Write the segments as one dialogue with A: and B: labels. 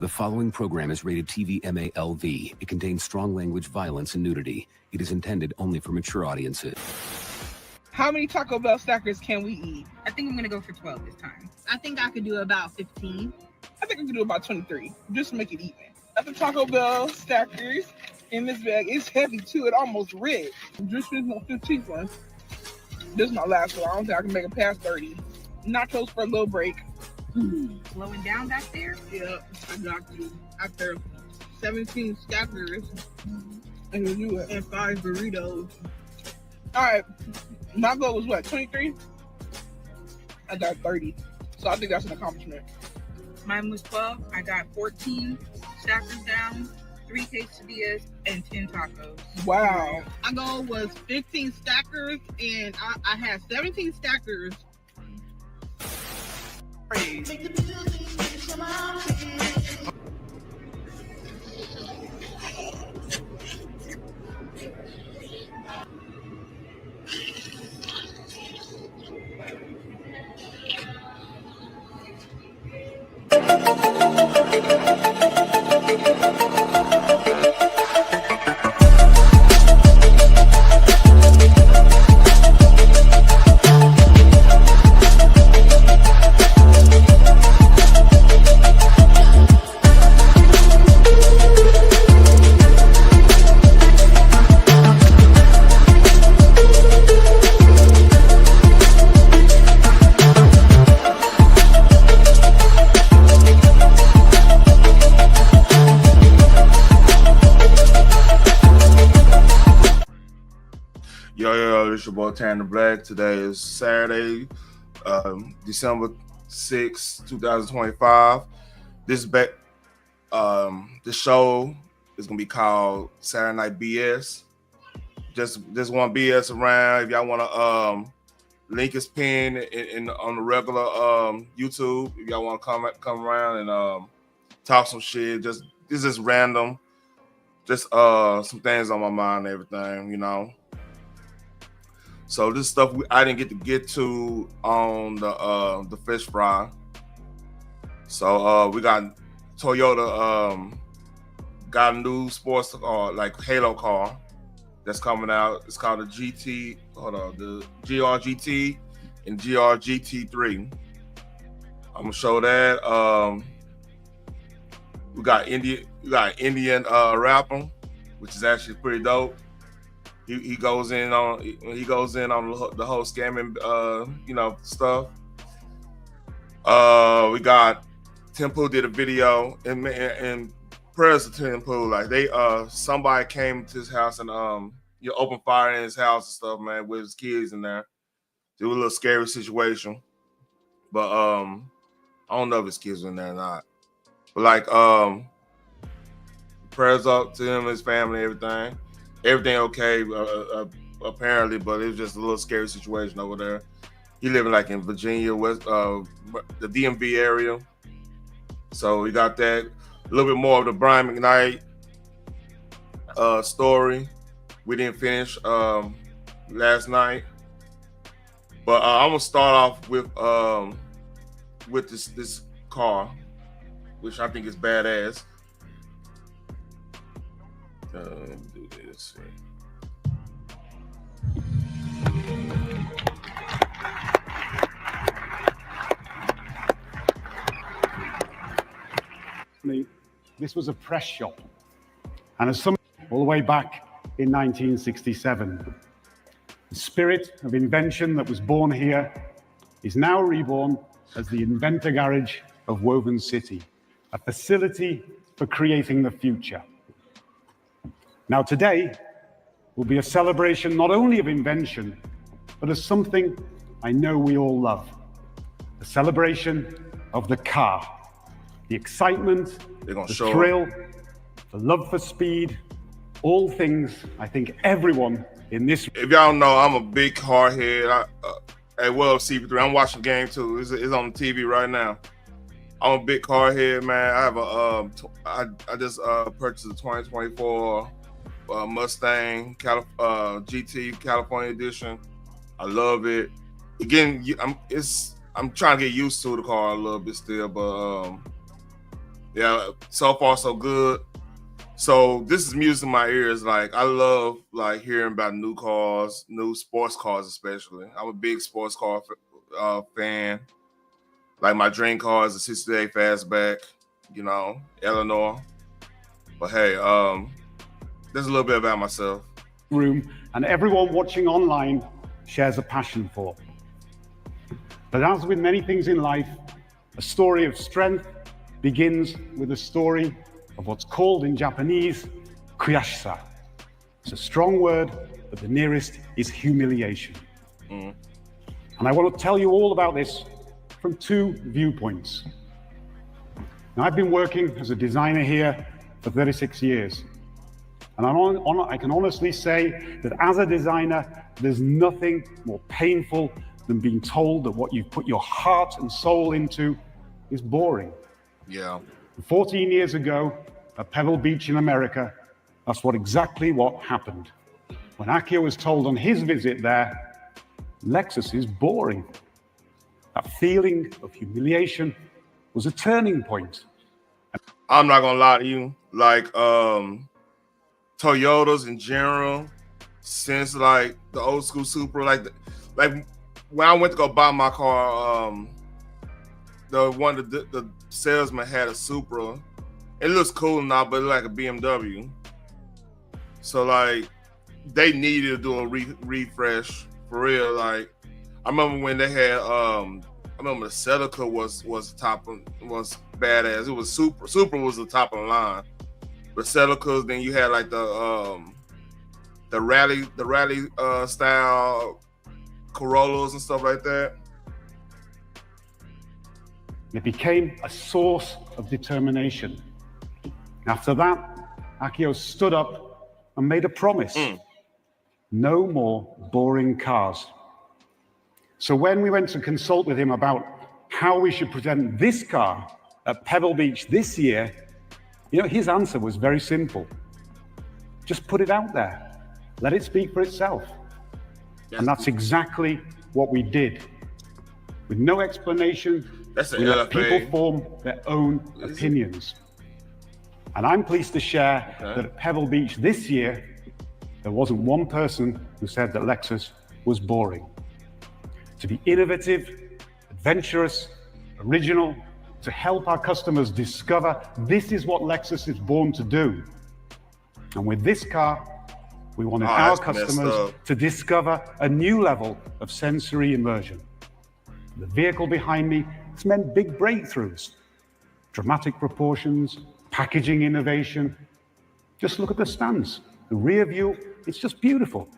A: The following program is rated TV MALV. It contains strong language, violence, and nudity. It is intended only for mature audiences.
B: How many Taco Bell stackers can we eat?
C: I think I'm gonna go for 12 this time. I think I could do about 15.
B: I think I can do about 23, just to make it even. Got the Taco Bell stackers in this bag. It's heavy too. It almost ripped. Just finished my 15th one. This is my last one. I don't think I can make it past 30. Nachos for a little break.
C: Slowing down back there?
B: Yep, I got you. After 17 stackers and you and 5 burritos. All right, my goal was what, 23? I got 30, so I think that's an accomplishment.
C: Mine was 12. I got 14 stackers down, 3 quesadillas, and 10 tacos.
B: Wow.
D: My goal was 15 stackers, and I had 17 stackers.
E: Yo, it's your boy Tanner Black. Today is Saturday, December 6, 2025. This show is gonna be called Saturday Night BS. Just want BS around. If y'all wanna link is pinned on the regular YouTube. If y'all wanna come around and talk some shit, this is random. Just some things on my mind and everything, you know. So this stuff I didn't get to on the fish fry. So we got Toyota got a new sports car, like Halo car that's coming out. It's called the the GRGT and GRGT3. I'm gonna show that. We got Indian rapper, which is actually pretty dope. He goes in on the whole scamming stuff. We got Temple did a video and prayers to Temple, like somebody came to his house and opened fire in his house and stuff, man, with his kids in there. It was a little scary situation, but I don't know if his kids were in there or not. But prayers up to him, his family, everything. Everything okay, apparently, but it was just a little scary situation over there. He living in Virginia, West, the DMV area. So we got that. A little bit more of the Brian McKnight story. We didn't finish last night, but I'm gonna start off with this car, which I think is badass. Do this.
F: This was a press shop, and as some all the way back in 1967, the spirit of invention that was born here is now reborn as the Inventor Garage of Woven City, a facility for creating the future. Now today will be a celebration not only of invention, but of something I know we all love. A celebration of the car. The excitement, the thrill, the love for speed, all things I think everyone in this...
E: If y'all don't know, I'm a big car head. At World CP3, I'm watching the game too. It's on the TV right now. I'm a big car head, man. I have I just purchased a 2024 Mustang GT California Edition. I love it. Again, I'm trying to get used to the car a little bit still, but Yeah, so far so good. So this is music in my ears. Like I love like hearing about new cars, new sports cars especially. I'm a big sports car fan. Like my dream car is a 68 Fastback, you know, Eleanor. But hey, there's a little bit about myself.
F: Room, and everyone watching online shares a passion for. But as with many things in life, a story of strength begins with a story of what's called in Japanese, kuyashisa. It's a strong word, but the nearest is humiliation. And I want to tell you all about this from two viewpoints. Now, I've been working as a designer here for 36 years. And I can honestly say that as a designer, there's nothing more painful than being told that what you've put your heart and soul into is boring.
E: Yeah.
F: 14 years ago, at Pebble Beach in America, that's exactly what happened. When Akio was told on his visit there, Lexus is boring. That feeling of humiliation was a turning point.
E: I'm not gonna lie to you, like Toyotas in general, since like the old school Supra, like when I went to go buy my car, the salesman had a Supra. It looks cool now, but it's like a BMW. So like they needed to do a refresh for real. Like I remember when they had I remember the Celica was badass. It was Supra was the top of the line. But Celicas, then you had like the rally style Corollas and stuff like that.
F: It became a source of determination. After that, Akio stood up and made a promise. No more boring cars. So when we went to consult with him about how we should present this car at Pebble Beach this year, you know, his answer was very simple. Just put it out there. Let it speak for itself. And that's exactly what we did. With no explanation, we let people form their own opinions. And I'm pleased to share that at Pebble Beach this year, there wasn't one person who said that Lexus was boring. To be innovative, adventurous, original, to help our customers discover this is what Lexus is born to do. And with this car, we wanted our customers to discover a new level of sensory immersion. The vehicle behind me has meant big breakthroughs, dramatic proportions, packaging innovation. Just look at the stands. The rear view, it's just beautiful.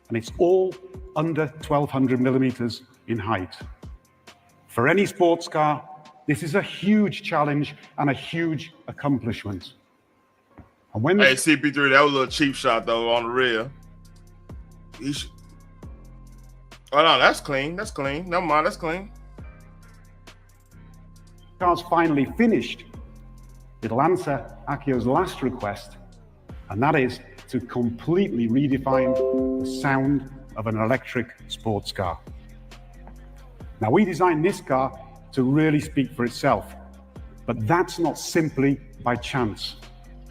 F: And it's all under 1200 millimeters in height. For any sports car, this is a huge challenge and a huge accomplishment. And when
E: hey, CP3, that was a little cheap shot though on the rear. Oh no, that's clean. That's clean. Never mind, that's clean.
F: Car's finally finished. It'll answer Akio's last request, and that is to completely redefine the sound of an electric sports car. Now, we designed this car to really speak for itself, but that's not simply by chance.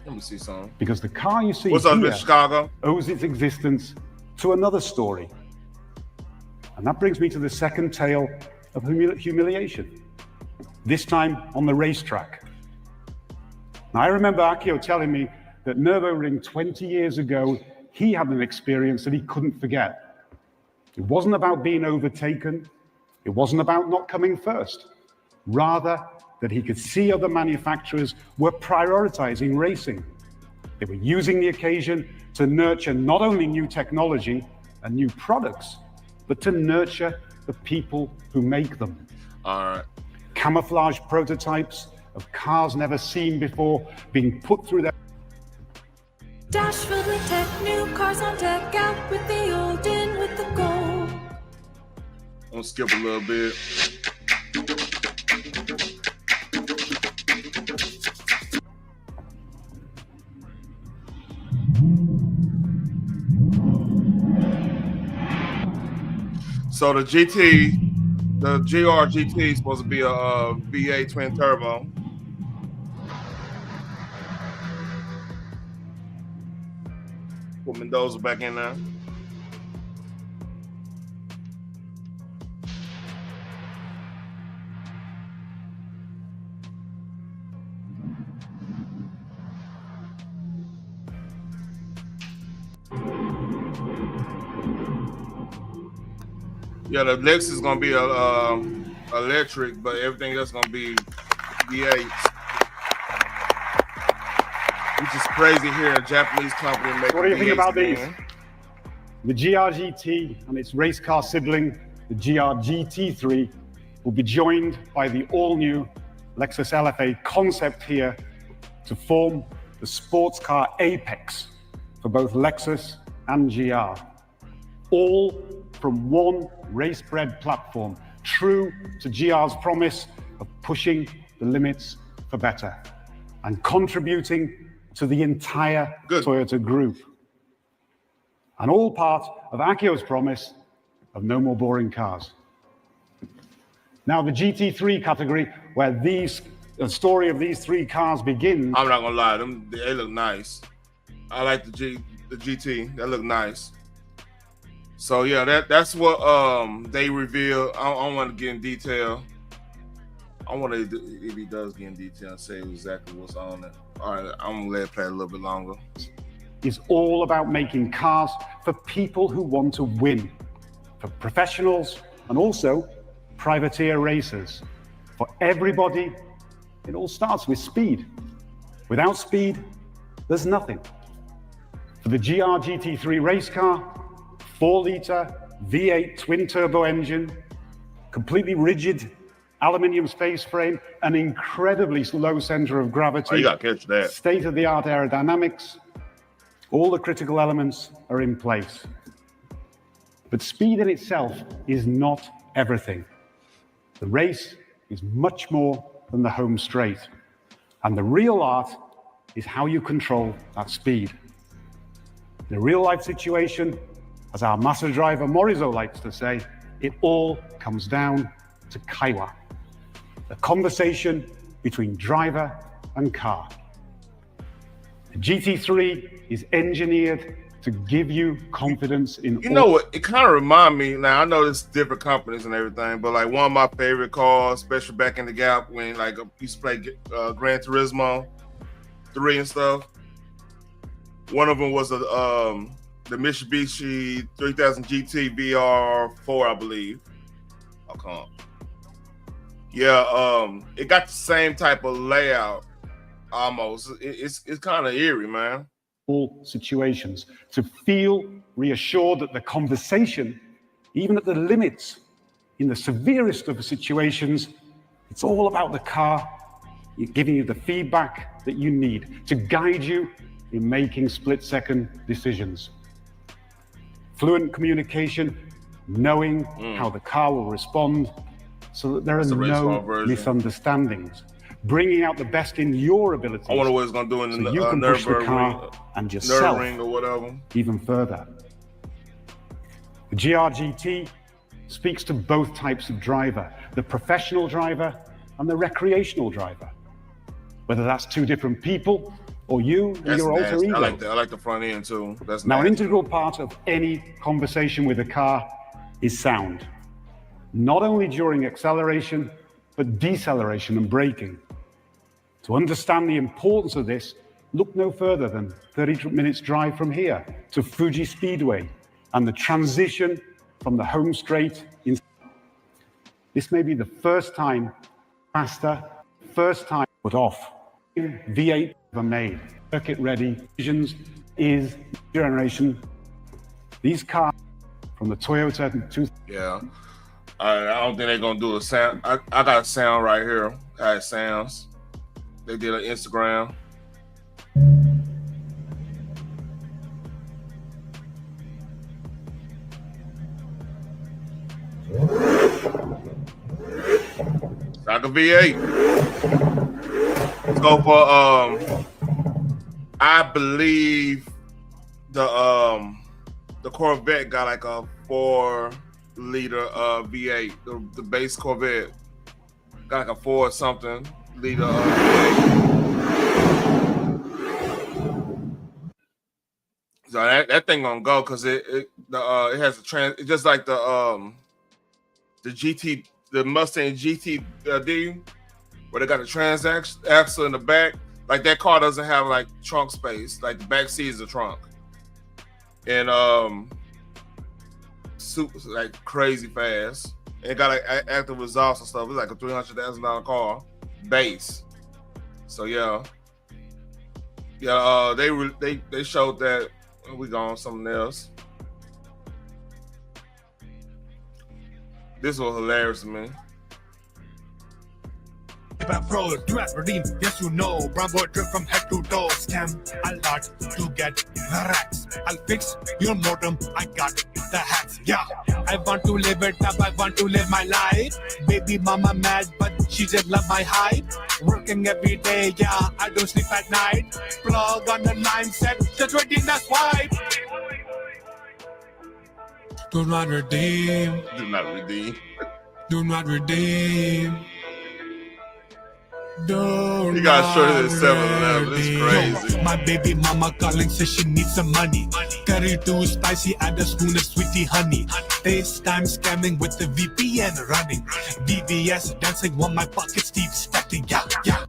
E: Let me see something.
F: Because the car you see
E: What's up,
F: here
E: Mr. Chicago?
F: owes its existence to another story. And that brings me to the second tale of humiliation, this time on the racetrack. Now, I remember Akio telling me that Nürburgring 20 years ago, he had an experience that he couldn't forget. It wasn't about being overtaken. It wasn't about not coming first. Rather, that he could see other manufacturers were prioritizing racing. They were using the occasion to nurture not only new technology and new products, but to nurture the people who make them.
E: All right.
F: Camouflage prototypes of cars never seen before being put through their
G: dash filled with tech, new cars on deck, out with the old, in with the gold.
E: I'm gonna skip a little bit. So the GR GT is supposed to be a V8 twin turbo. Put Mendoza back in there. Yeah, the Lexus is gonna be electric, but everything else is gonna be V8. Which is crazy here, a Japanese company making.
F: What do you think
E: V8s
F: about
E: again.
F: these? The GR-GT and its race car sibling, the GR-GT3, will be joined by the all-new Lexus LFA concept here to form the sports car apex for both Lexus and GR. All from one race-bred platform, true to GR's promise of pushing the limits for better and contributing to the entire Toyota group. And all part of Akio's promise of no more boring cars. Now, the GT3 category, where the story of these three cars begins.
E: I'm not gonna lie, they look nice. I like the GT. That look nice. So yeah, that's what they reveal. I don't want to get in detail. I want to, if he does get in detail, and say exactly what's on it. All right, I'm gonna let it play a little bit longer.
F: Is all about making cars for people who want to win, for professionals and also privateer racers. For everybody, it all starts with speed. Without speed, there's nothing. For the GR GT3 race car, 4-liter V8 twin-turbo engine, completely rigid aluminium space frame, an incredibly low center of gravity.
E: Oh, you got to catch that.
F: State-of-the-art aerodynamics. All the critical elements are in place. But speed in itself is not everything. The race is much more than the home straight. And the real art is how you control that speed. In a real-life situation, as our master driver Morizo likes to say, it all comes down to kaiwa, the conversation between driver and car. The GT3 is engineered to give you confidence in.
E: You know what? It kind of reminds me. Now I know it's different companies and everything, but like one of my favorite cars, especially back in the Gap when like I used to play Gran Turismo 3 and stuff. One of them was the Mitsubishi 3000 GT VR4, I believe. I'll come up. Yeah, it got the same type of layout almost. It's kind of eerie, man.
F: All situations, to feel reassured that the conversation, even at the limits, in the severest of the situations, it's all about the car, giving you the feedback that you need to guide you in making split-second decisions. Fluent communication, knowing how the car will respond so that there are no misunderstandings. Bringing out the best in your abilities.
E: I wonder what it's going to do in
F: so
E: the
F: you can push the car and yourself
E: ring or whatever
F: even further. The GR-GT speaks to both types of driver, the professional driver and the recreational driver. Whether that's two different people or you and your alter ego.
E: I like the front end too. That's
F: now
E: nasty.
F: An integral part of any conversation with a car is sound. Not only during acceleration, but deceleration and braking. To understand the importance of this, look no further than 30 minutes drive from here to Fuji Speedway and the transition from the home straight. This may be the first time put off. V8 ever made. Circuit ready. Visions is generation. These cars from the Toyota 2000.
E: Yeah. I don't think they're gonna do a sound. I got a sound right here. How it sounds. They did an Instagram. It's like a V8. Let's go for I believe the Corvette got like a 4-liter V8. The base Corvette got like a 4-something-liter V8. So that thing gonna go because it has a trans. It's just like the Mustang GT where they got a trans axle in the back. Like that car doesn't have like trunk space. Like the back seat is a trunk, and super like crazy fast. And it got like active exhaust and stuff. It's like a $300,000 car base. So yeah. They showed that. We go on something else. This was hilarious to me.
H: Bro, do I redeem? Yes, you know. Brown boy drip from head to toe. Scam a lot to get the racks. I'll fix your modem. I got the hacks. Yeah, I want to live it up. I want to live my life. Baby mama mad, but she just love my height. Working every day. Yeah, I don't sleep at night. Plug on the line set. Just waiting. That's why. Do not redeem.
E: Do not redeem.
H: Do not redeem.
E: You got shorted at 7-Eleven. This is crazy.
H: My baby mama calling, says she needs some money. Curry too spicy, add a spoon of sweetie honey. FaceTime scamming with the VPN running. DVS dancing while my pockets keep stacking. Yeah, yeah.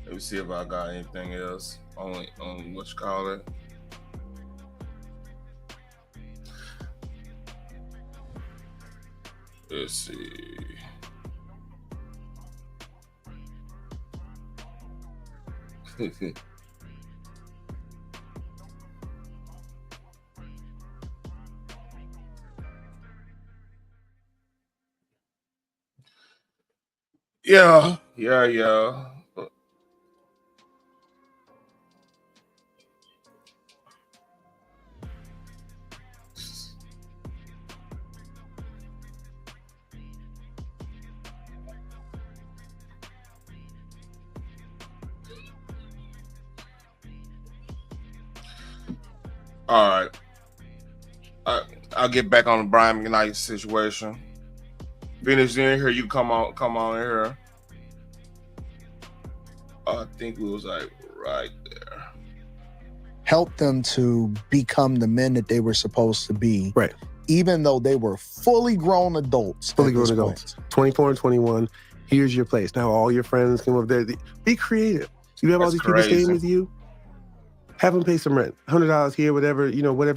E: Let me see if I got anything else on what you call it. Let's see. Yeah. All right. I'll get back on the Brian McKnight situation. Venus, in here, you come on in here. I think we was like right there.
I: Help them to become the men that they were supposed to be.
J: Right.
I: Even though they were fully grown adults.
J: 24 and 21. Here's your place. Now all your friends come over there. Be creative. You have all these people staying with you. Have them pay some rent. $100 here, whatever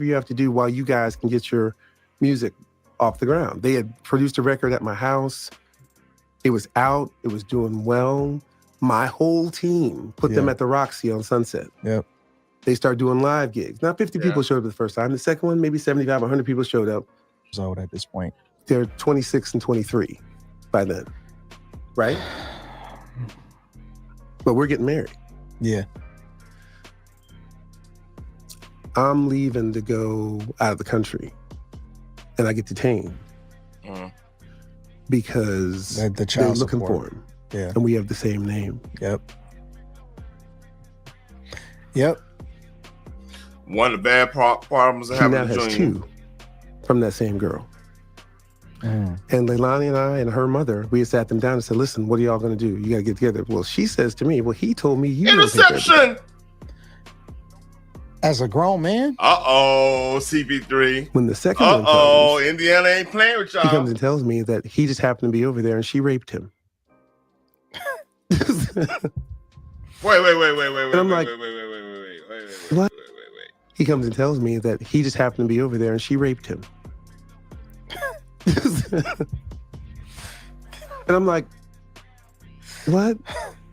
J: you have to do while you guys can get your music off the ground. They had produced a record at my house. It was out. It was doing well. My whole team put them at the Roxy on Sunset.
I: Yep.
J: They start doing live gigs. Not 50 people showed up the first time. The second one, maybe 75, 100 people showed up.
I: So at this point,
J: they're 26 and 23 by then, right? But we're getting married.
I: Yeah.
J: I'm leaving to go out of the country, and I get detained because
I: the
J: they're looking for him.
I: Yeah.
J: And we have the same name.
I: Yep.
E: One of the bad problems that happened to
J: Junior. He now has 2 from that same girl. And Leilani and I and her mother, we had sat them down and said, listen, what are y'all going to do? You got to get together. Well, she says to me, well, he told me you
E: interception.
I: As a grown man?
E: CP3.
J: When the second one comes,
E: Indiana ain't playing with y'all.
J: He comes and tells me that he just happened to be over there and she raped him.
E: Wait.
J: And I'm like,
E: wait.
J: He comes and tells me that he just happened to be over there and she raped him. And I'm like, what?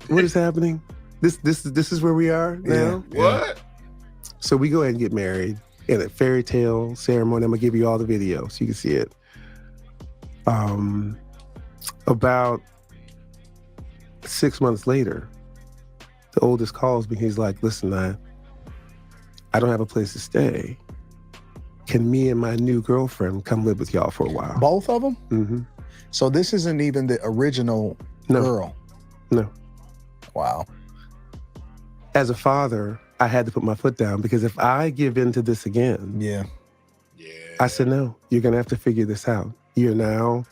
J: What is happening? This is where we are now?
E: What?
J: So we go ahead and get married in a fairy tale ceremony. I'm gonna give you all the video so you can see it. About 6 months later, the oldest calls me. He's like, listen, I don't have a place to stay. Can me and my new girlfriend come live with y'all for a while?
I: Both of them?
J: Mm-hmm.
I: So this isn't even the original girl?
J: No.
I: Wow.
J: As a father, I had to put my foot down because if I give in to this again, I said, no, you're going to have to figure this out. You're now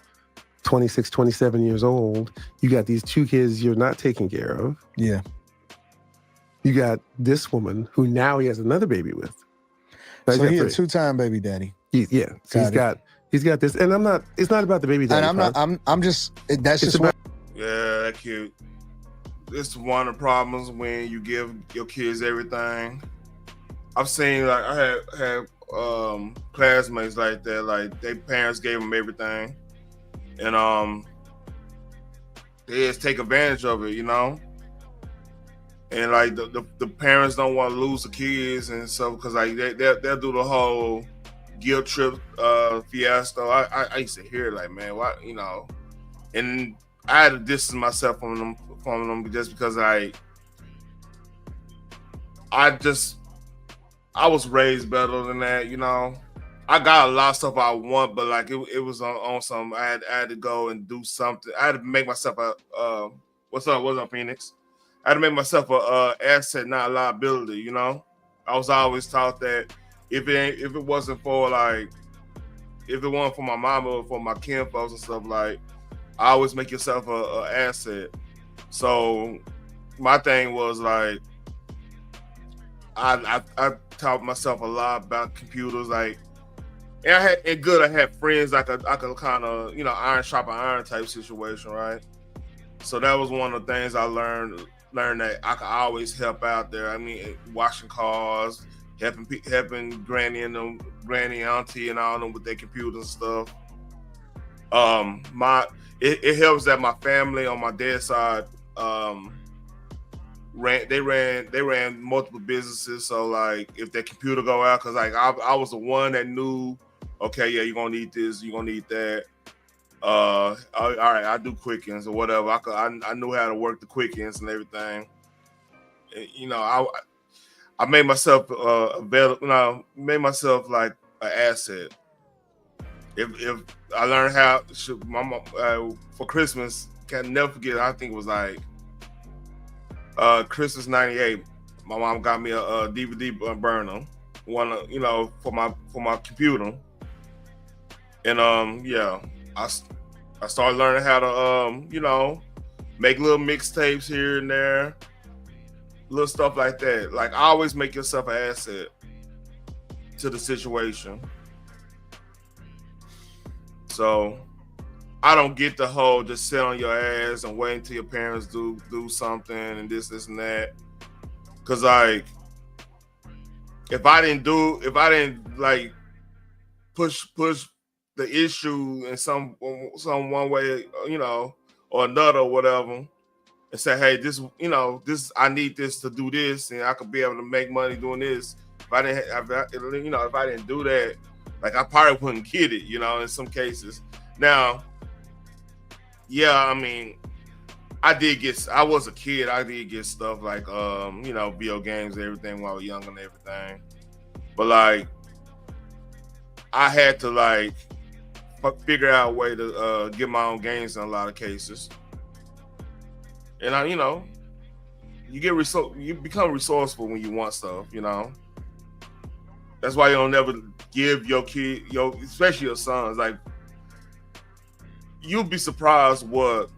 J: 26, 27 years old. You got these 2 kids you're not taking care of.
I: Yeah.
J: You got this woman who now he has another baby with. Now
I: So he's a 2-time baby daddy.
J: Yeah. So he's got this. And it's not about the baby daddy.
I: And that's just
E: about. Yeah, that's cute. It's one of the problems when you give your kids everything. I've seen, like, I had classmates like that, like their parents gave them everything, and they just take advantage of it, you know. And like the parents don't want to lose the kids and stuff, because like they'll do the whole guilt trip fiasco. I used to hear, like, man, what, you know, and I had to distance myself from them just because I was raised better than that, you know. I got a lot of stuff I want, but like it was on some. I had to go and do something. I had to make myself a what's up, Phoenix? I had to make myself a asset, not a liability, you know. I was always taught that if it wasn't for my mama or for my kinfolks and stuff, like, I always make yourself a asset. So my thing was like, I taught myself a lot about computers, like, and I had friends I could kind of, you know, iron sharpen iron type situation, right? So that was one of the things I learned that I could always help out there. I mean, washing cars, helping granny and auntie and all them with their computers and stuff. It helps that my family on my dad's side ran multiple businesses. So like, if their computer go out, because like I was the one that knew, okay, yeah, you're gonna need this, you're gonna need that. All right, I do quickens or whatever. I knew how to work the quickens and everything. And, you know, I made myself available. You know, made myself like an asset. If I learned how, my mom, for Christmas, can't never forget. I think it was like Christmas '98. My mom got me a DVD burner, one, you know, for my computer, and yeah, I started learning how to you know, make little mixtapes here and there, little stuff like that. Like, always make yourself an asset to the situation. So I don't get the whole just sit on your ass and wait until your parents do something and this and that. Cause like, if I didn't like push the issue in some one way, you know, or another or whatever, and say, hey, this, you know, this, I need this to do this, and I could be able to make money doing this. If I didn't do that, like, I probably wouldn't get it, you know, in some cases. Now, yeah, I mean, I was a kid, I did get stuff like, you know, video games and everything while I was young and everything. But like, I had to like figure out a way to get my own games in a lot of cases. And you know, you become resourceful when you want stuff, you know. That's why you don't never give your kid, especially your sons, like, you'll be surprised what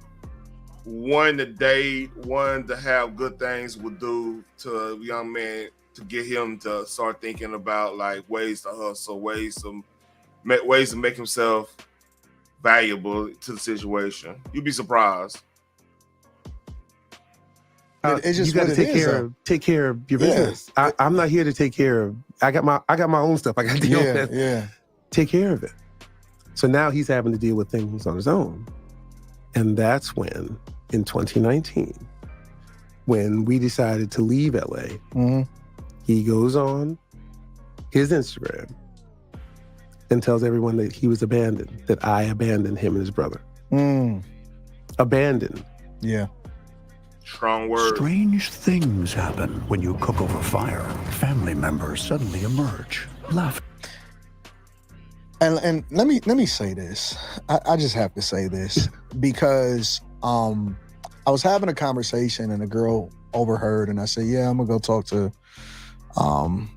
E: one to have good things would do to a young man, to get him to start thinking about like ways to hustle, ways to make himself valuable to the situation. You'd be surprised.
I: It's just
J: you got to take care of your business. I'm not here to take care of. I got my own stuff. I got to deal with.
I: Yeah.
J: Take care of it. So now he's having to deal with things on his own, and that's when, in 2019, when we decided to leave LA, he goes on his Instagram and tells everyone that he was abandoned, that I abandoned him and his brother. Abandoned.
I: Yeah.
E: Strong word.
K: Strange things happen when you cook over fire. Family members suddenly emerge, laughing.
I: And let me say this. I just have to say this because I was having a conversation and a girl overheard, and I said, yeah, I'm gonna go talk to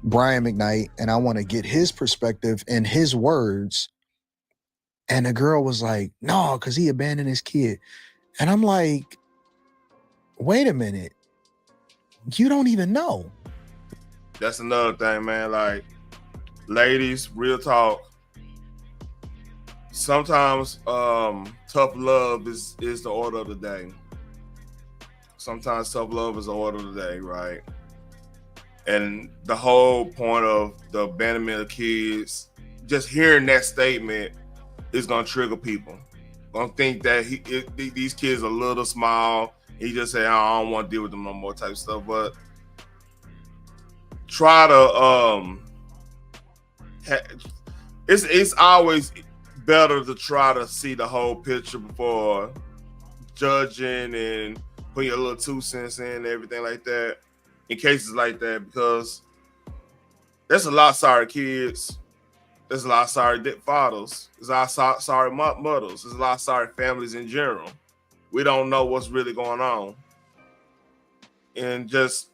I: Brian McKnight, and I want to get his perspective and his words And the girl was like, no, because he abandoned his kid. And I'm like, wait a minute. You don't even know.
E: That's another thing, man. Like, ladies, real talk. Sometimes tough love is the order of the day. Sometimes tough love is the order of the day, right? And the whole point of the abandonment of kids, just hearing that statement is gonna trigger people. Gonna think that these kids are little small. He just say, I don't want to deal with them no more type of stuff. But try to it's always better to try to see the whole picture before judging and putting your little 2 cents in and everything like that in cases like that, because there's a lot of sorry kids. There's a lot of sorry fathers. There's a lot of sorry mothers. There's a lot of sorry families in general. We don't know what's really going on. And just,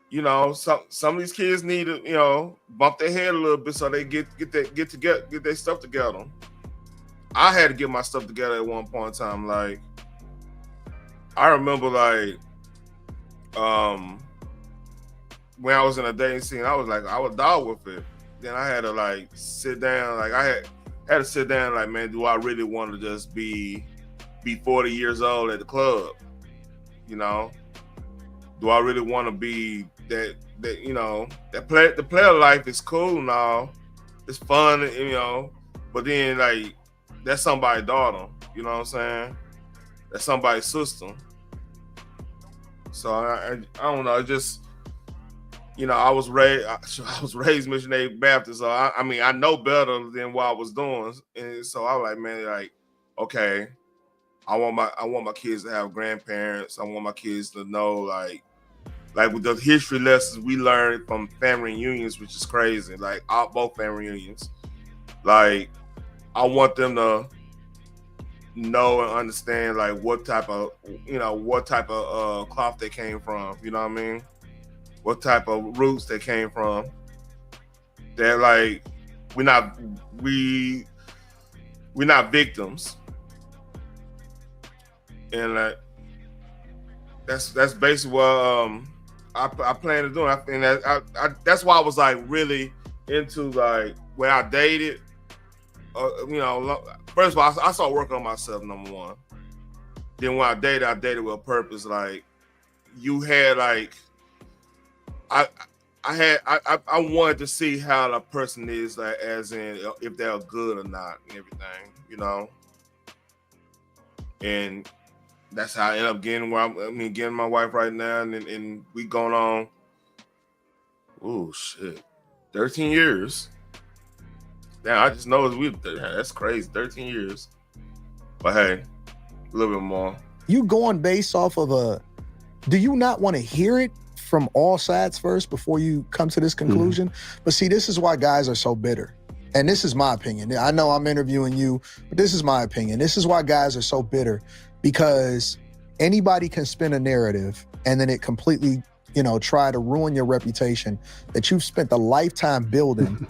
E: you know, some of these kids need to, you know, bump their head a little bit so they get their stuff together. I had to get my stuff together at one point in time. Like, I remember, like, when I was in a dating scene, I was dog with it. Then I had to like sit down. Like, I had to sit down. Like, man, do I really want to just be 40 years old at the club? You know, do I really want to be that you know, the player life is cool now, it's fun, you know, but then like that's somebody's daughter, you know what I'm saying? That's somebody's sister. So I don't know, just, you know, I was raised missionary Baptist, so I mean I know better than what I was doing, and so I was like, man, like, okay, I want my kids to have grandparents. I want my kids to know, like with the history lessons we learned from family reunions, which is crazy. Like, both family reunions. Like, I want them to know and understand, like, what type of cloth they came from. You know what I mean? What type of roots they came from. They're like, we're not victims. And like, that's basically what I plan to do. And that's why I was like really into, like, when I dated. You know, first of all, I started working on myself, number one. Then when I dated with a purpose. Like, you had like, I wanted to see how the person is, like, as in if they're good or not and everything, you know. And that's how I ended up getting my wife right now, and we going on, oh shit, 13 years. Damn, I just know that's crazy, 13 years. But hey, a little bit more.
I: You going based off of do you not want to hear it from all sides first before you come to this conclusion? Mm-hmm. But see, this is why guys are so bitter. And this is my opinion. I know I'm interviewing you, but this is my opinion. This is why guys are so bitter, because anybody can spin a narrative and then it completely, you know, try to ruin your reputation that you've spent a lifetime building.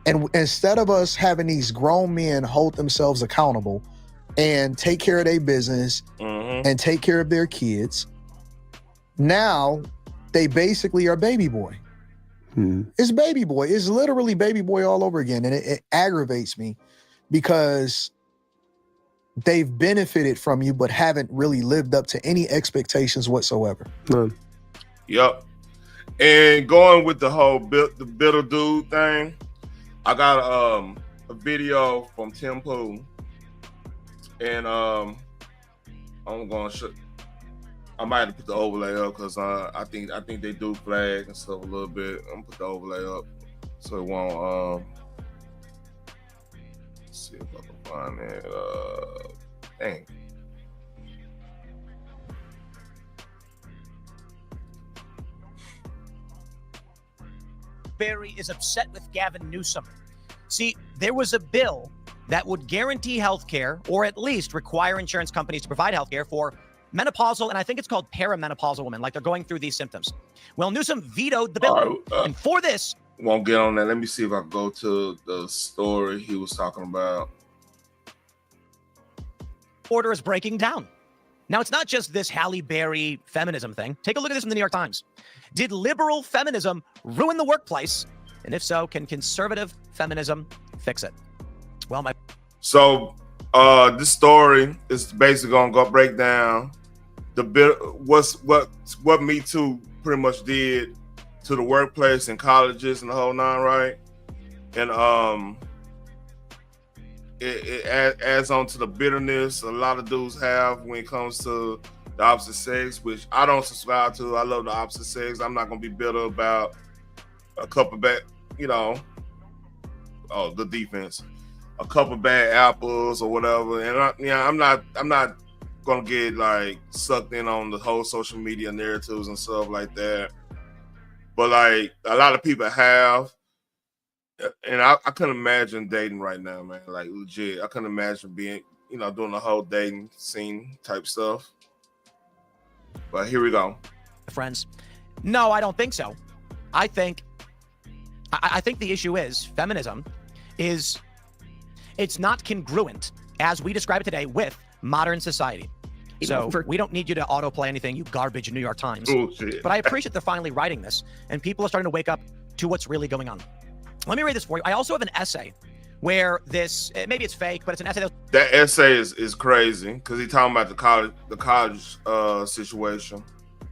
I: And instead of us having these grown men hold themselves accountable and take care of their business and take care of their kids, now they basically are baby boy. It's baby boy. It's literally baby boy all over again. And it aggravates me because they've benefited from you, but haven't really lived up to any expectations whatsoever.
J: None.
E: Yep. And going with the whole the bitter dude thing, I got a video from Tim Pool, and I'm going to I might have to put the overlay up because I think they do flag and stuff a little bit. I'm gonna put the overlay up so it won't. Let's see if I can find it. Dang.
L: Barry is upset with Gavin Newsom. See, there was a bill that would guarantee health care, or at least require insurance companies to provide health care for menopausal, and I think it's called perimenopausal women, like they're going through these symptoms. Well, Newsom vetoed the bill. And for this,
E: won't get on that. Let me see if I can go to the story he was talking about.
L: Order is breaking down. Now, it's not just this Halle Berry feminism thing. Take a look at this from the New York Times. Did liberal feminism ruin the workplace? And if so, can conservative feminism fix it? Well,
E: So this story is basically gonna go break down the bit what Me Too pretty much did to the workplace and colleges and the whole nine, right? And it adds on to the bitterness a lot of dudes have when it comes to the opposite sex, which I don't subscribe to. I love the opposite sex. I'm not gonna be bitter about a couple bad, the defense, a couple bad apples or whatever. And I'm not gonna get like sucked in on the whole social media narratives and stuff like that. But like a lot of people have. And I couldn't imagine dating right now, man. Like legit, I couldn't imagine being, doing the whole dating scene type stuff. But here we go.
L: Friends, no, I don't think so. I think the issue is feminism it's not congruent as we describe it today with modern society. So we don't need you to autoplay anything, you garbage New York Times.
E: Bullshit.
L: But I appreciate they're finally writing this, and people are starting to wake up to what's really going on. Let me read this for you. I also have an essay where maybe it's fake, but it's an essay.
E: That essay is crazy because he's talking about the college situation.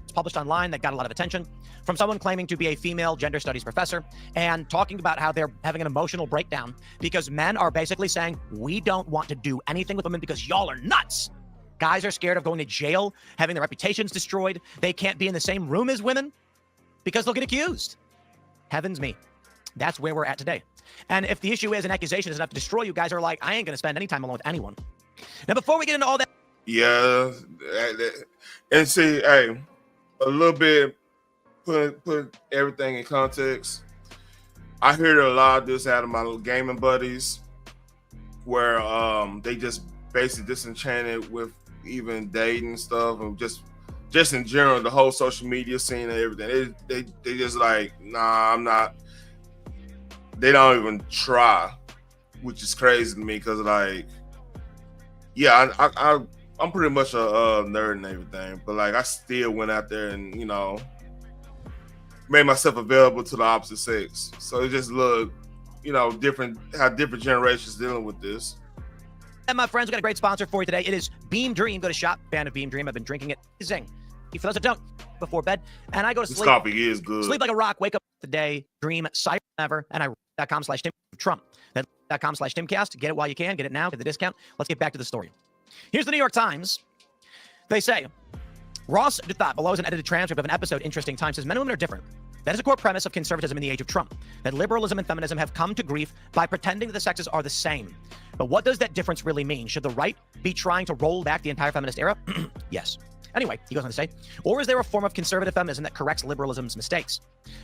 L: It's published online that got a lot of attention from someone claiming to be a female gender studies professor and talking about how they're having an emotional breakdown because men are basically saying, we don't want to do anything with women because y'all are nuts. Guys are scared of going to jail, having their reputations destroyed. They can't be in the same room as women because they'll get accused. Heavens me. That's where we're at today. And if the issue is an accusation is enough to destroy you, guys are like, I ain't going to spend any time alone with anyone. Now, before we get into all that.
E: Yeah. And see, hey, a little bit, put everything in context. I heard a lot of this out of my little gaming buddies where they just basically disenchanted with even dating stuff and just in general, the whole social media scene and everything. They just like, nah, I'm not. They don't even try, which is crazy to me because, like, yeah, I'm pretty much a nerd and everything, but like I still went out there and made myself available to the opposite sex. So it just looked, different how different generations dealing with this.
L: And my friends, we got a great sponsor for you today. It is Beam Dream. Go to shop, fan of Beam Dream. I've been drinking it. Amazing. For those that don't, before bed, and I go to sleep.
E: This coffee is good.
L: Sleep like a rock. Wake up today. Dream cyber ever. And I.com/Tim Trump. That.com/Timcast. Get it while you can. Get it now. Get the discount. Let's get back to the story. Here's the New York Times. They say, Ross Duthot, below is an edited transcript of an episode, Interesting Times, says men and women are different. That is a core premise of conservatism in the age of Trump, that liberalism and feminism have come to grief by pretending that the sexes are the same. But what does that difference really mean? Should the right be trying to roll back the entire feminist era? Yes. Anyway, he goes on to say, or is there a form of conservative feminism that corrects liberalism's mistakes?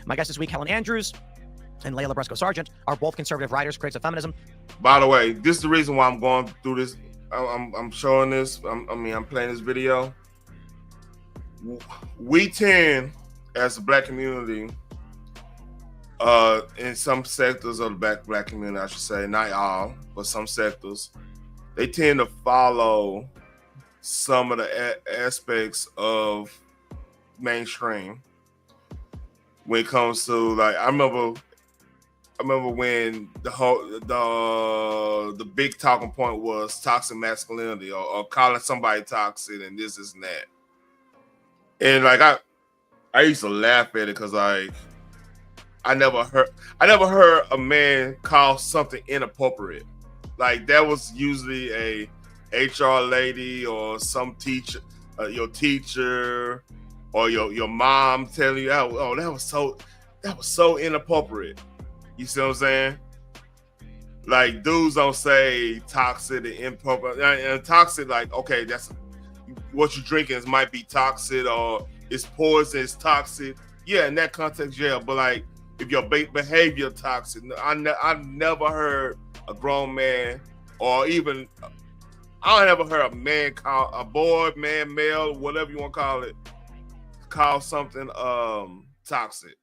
L: My guest this week, Helen Andrews and Layla Bresco-Sargent, are both conservative writers, critics of feminism.
E: By the way, this is the reason why I'm going through this. I'm showing this. I'm playing this video. We tend, as a black community, in some sectors of the black community, I should say, not all, but some sectors, they tend to follow some of the aspects of mainstream when it comes to, like, I remember when the big talking point was toxic masculinity or calling somebody toxic and this and that. And like I used to laugh at it because like I never heard a man call something inappropriate. Like that was usually a HR lady or some teacher, your teacher or your mom telling you, oh, that was so inappropriate. You see what I'm saying? Like dudes don't say toxic and inappropriate. And toxic, like, okay, that's what you're drinking might be toxic or it's poison, it's toxic. Yeah, in that context, yeah. But like, if your behavior toxic, I've never heard a grown man or even I never heard a man call a boy, man, male, whatever you want to call it, call something toxic.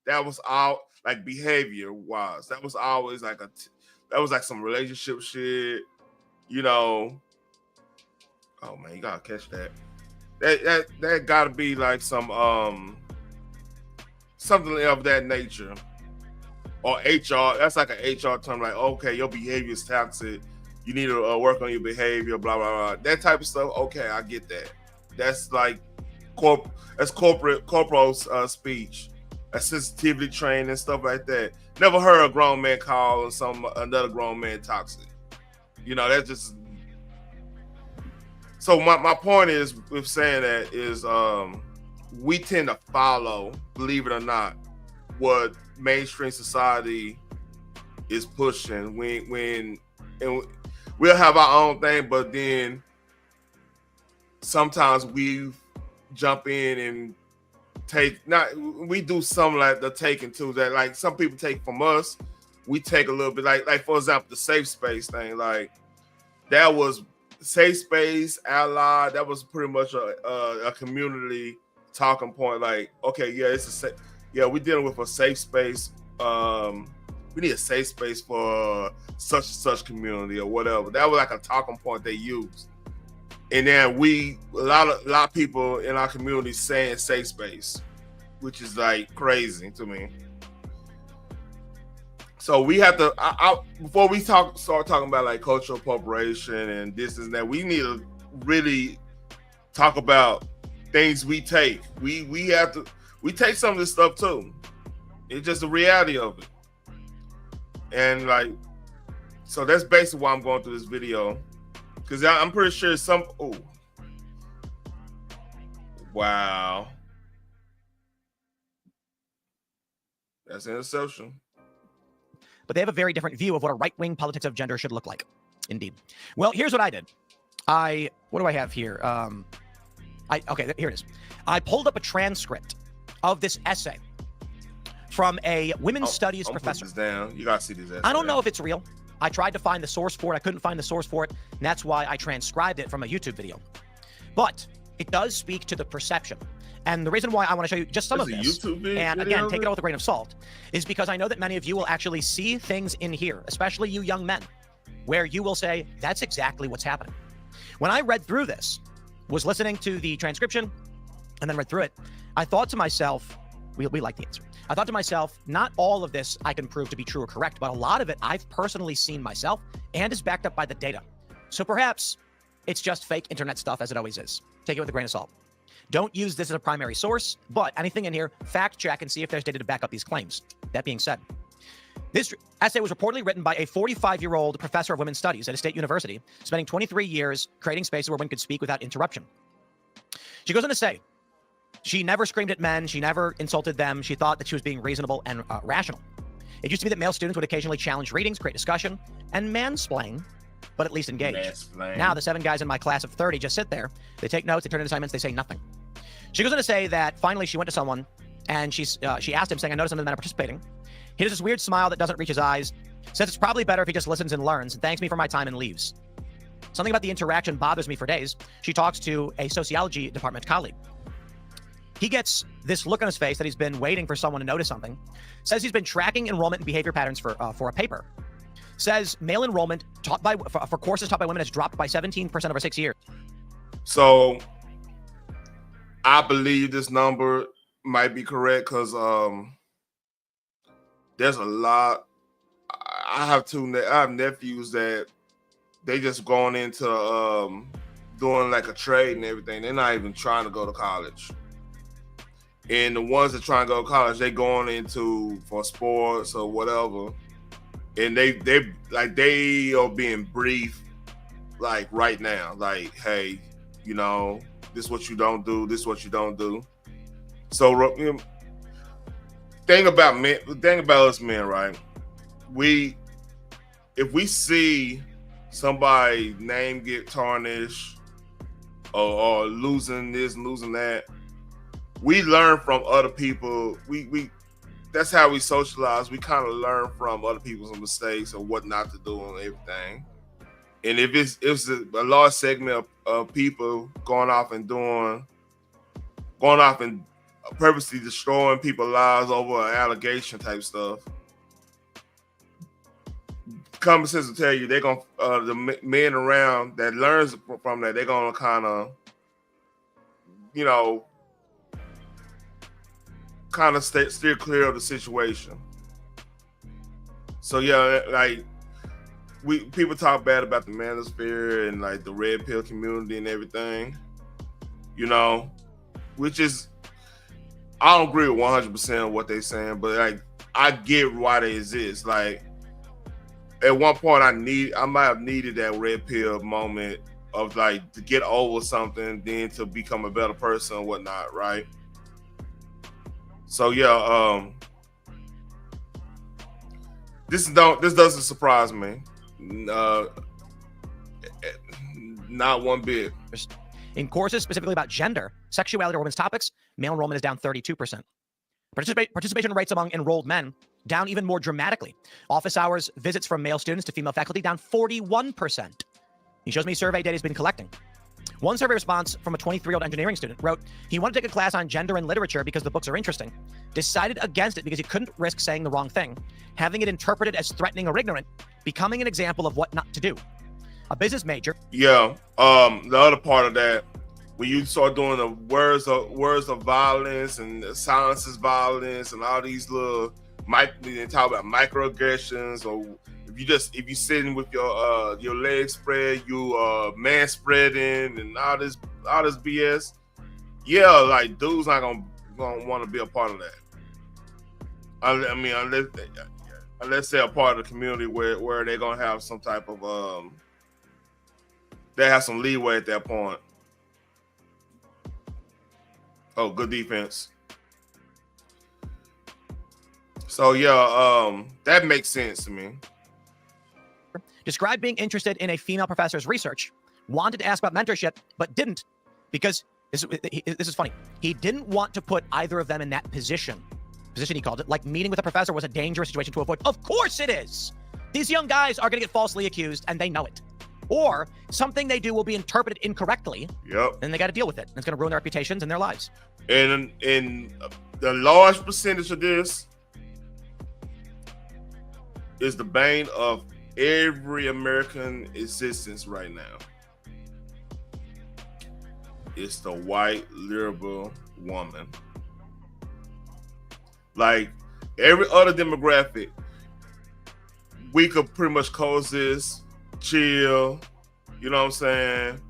E: That was all. like behavior wise. That was always like that was like some relationship shit, you know. Oh man, you gotta catch that. That gotta be like some something of that nature. Or HR, that's like an HR term, like, okay, your behavior is toxic. You need to work on your behavior, blah, blah, blah. That type of stuff, okay, I get that. That's like corporal speech. That's sensitivity training and stuff like that. Never heard a grown man call another grown man toxic. You know, that's just... So my point is, with saying that, is we tend to follow, believe it or not, what mainstream society is pushing when we'll have our own thing, but then sometimes we jump in and we do some like the taking too, that like some people take from us, we take a little bit, like for example the safe space thing, like that was safe space, ally, that was pretty much a community talking point, like, okay, yeah, we're dealing with a safe space. We need a safe space for such and such community or whatever. That was like a talking point they used. And then a lot of people in our community saying safe space, which is like crazy to me. So we have to, before we start talking about like cultural appropriation and this and that, we need to really talk about things we take. We take some of this stuff too. It's just the reality of it. And like, so that's basically why I'm going through this video. Because I'm pretty sure wow. That's interception.
L: But they have a very different view of what a right-wing politics of gender should look like. Indeed. Well, here's what I did. What do I have here? Okay, here it is. I pulled up a transcript of this essay from a women's studies professor.
E: Put this down. You gotta see this essay.
L: I don't know if it's real. I tried to find the source for it. I couldn't find the source for it. And that's why I transcribed it from a YouTube video. But it does speak to the perception. And the reason why I want to show you just some of this, and again, take it all with a grain of salt, is because I know that many of you will actually see things in here, especially you young men, where you will say, that's exactly what's happening. When I read through this, was listening to the transcription, and then read through it, I thought to myself, we like the answer. I thought to myself, not all of this I can prove to be true or correct, but a lot of it I've personally seen myself and is backed up by the data. So perhaps it's just fake internet stuff, as it always is. Take it with a grain of salt. Don't use this as a primary source, but anything in here, fact check and see if there's data to back up these claims. That being said, this essay was reportedly written by a 45-year-old professor of women's studies at a state university, spending 23 years creating spaces where women could speak without interruption. She goes on to say, she never screamed at men, she never insulted them, she thought that she was being reasonable and rational. It used to be that male students would occasionally challenge readings, create discussion, and mansplain, but at least engage. Now the 7 guys in my class of 30 just sit there, they take notes, they turn in assignments, they say nothing. She goes on to say that finally she went to someone and she asked him, saying, I noticed some of the men are participating. He does this weird smile that doesn't reach his eyes, says it's probably better if he just listens and learns, and thanks me for my time and leaves. Something about the interaction bothers me for days. She talks to a sociology department colleague. He gets this look on his face that he's been waiting for someone to notice something. Says he's been tracking enrollment and behavior patterns for a paper. Says male enrollment for courses taught by women has dropped by 17% over 6 years.
E: So I believe this number might be correct because there's a lot. I have nephews that they just going into doing like a trade and everything. They're not even trying to go to college. And the ones that try and go to college, they going into for sports or whatever. And they are being briefed like right now, like, hey, you know, this is what you don't do, this is what you don't do. So thing about us men, right? If we see somebody name get tarnished or losing this, losing that, we learn from other people. We that's how we socialize. We kind of learn from other people's mistakes or what not to do and everything. And if it's a large segment of people going off and purposely destroying people's lives over an allegation type stuff. Common sense will tell you they're gonna the men around that learns from that, they're gonna kind of, you know, kind of steer clear of the situation. So yeah, like people talk bad about the manosphere and like the red pill community and everything, you know, which is, I don't agree with 100% of what they're saying, but like I get why they exist. Like at one point I might have needed that red pill moment of like to get over something, then to become a better person and whatnot, right? So yeah, this doesn't surprise me, not one bit.
L: In courses specifically about gender, sexuality, or women's topics, male enrollment is down 32%. Participation rates among enrolled men down even more dramatically. Office hours visits from male students to female faculty down 41%. He shows me survey data he's been collecting. One survey response from a 23-year-old engineering student wrote, he wanted to take a class on gender and literature because the books are interesting. Decided against it because he couldn't risk saying the wrong thing, having it interpreted as threatening or ignorant, becoming an example of what not to do. A business major.
E: Yeah. The other part of that, when you start doing the words of violence and silences violence and all these little they talk about microaggressions, or if you sitting with your legs spread, you man spreading and all this BS. Yeah, like dudes not gonna want to be a part of that. I mean, unless they're a part of the community where they're gonna have some type of they have some leeway at that point. Oh, good defense. So yeah, that makes sense to me.
L: Described being interested in a female professor's research, wanted to ask about mentorship, but didn't because this is funny. He didn't want to put either of them in that position. He called it, like meeting with a professor was a dangerous situation to avoid. Of course it is. These young guys are going to get falsely accused, and they know it. Or something they do will be interpreted incorrectly.
E: Yep.
L: And they got to deal with it. And it's going to ruin their reputations and their lives.
E: And the large percentage of this is the bane of every American existence right now. It's the white liberal woman. Like every other demographic, we could pretty much coexist, chill, you know what I'm saying?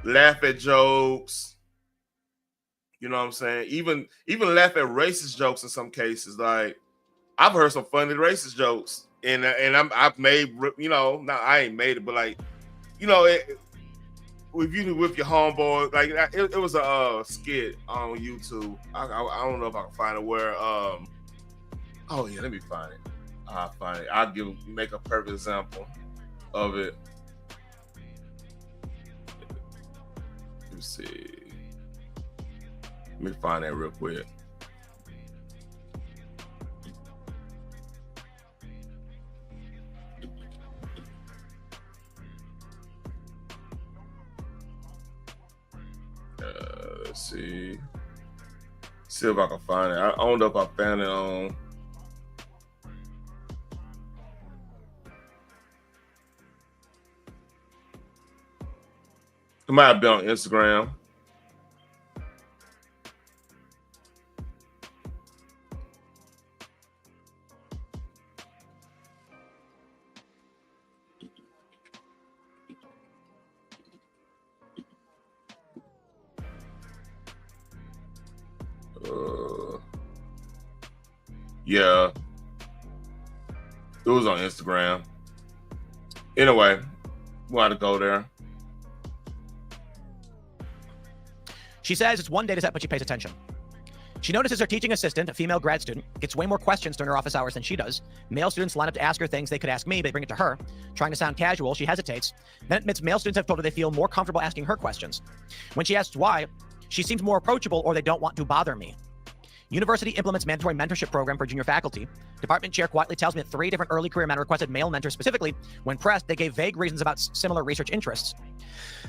E: Laugh at jokes, you know what I'm saying? Even laugh at racist jokes in some cases. Like I've heard some funny racist jokes, and I've made, you know, now I ain't made it, but like, you know, with your homeboy, like it was a skit on YouTube. I don't know if I can find it where oh yeah, let me find it. I'll find it. I'll make a perfect example of it. Let's see. Let me find that real quick. Let's see. See if I can find it. I don't know if I found it on. It might have been on Instagram. Yeah, it was on Instagram. Anyway, we had to go there.
L: She says it's one data set, but she pays attention. She notices her teaching assistant, a female grad student, gets way more questions during her office hours than she does. Male students line up to ask her things they could ask me, but they bring it to her. Trying to sound casual, she hesitates. Then admits male students have told her they feel more comfortable asking her questions. When she asks why, she seems more approachable or they don't want to bother me. University implements mandatory mentorship program for junior faculty. Department chair quietly tells me that 3 different early career men requested male mentors specifically. When pressed, they gave vague reasons about similar research interests.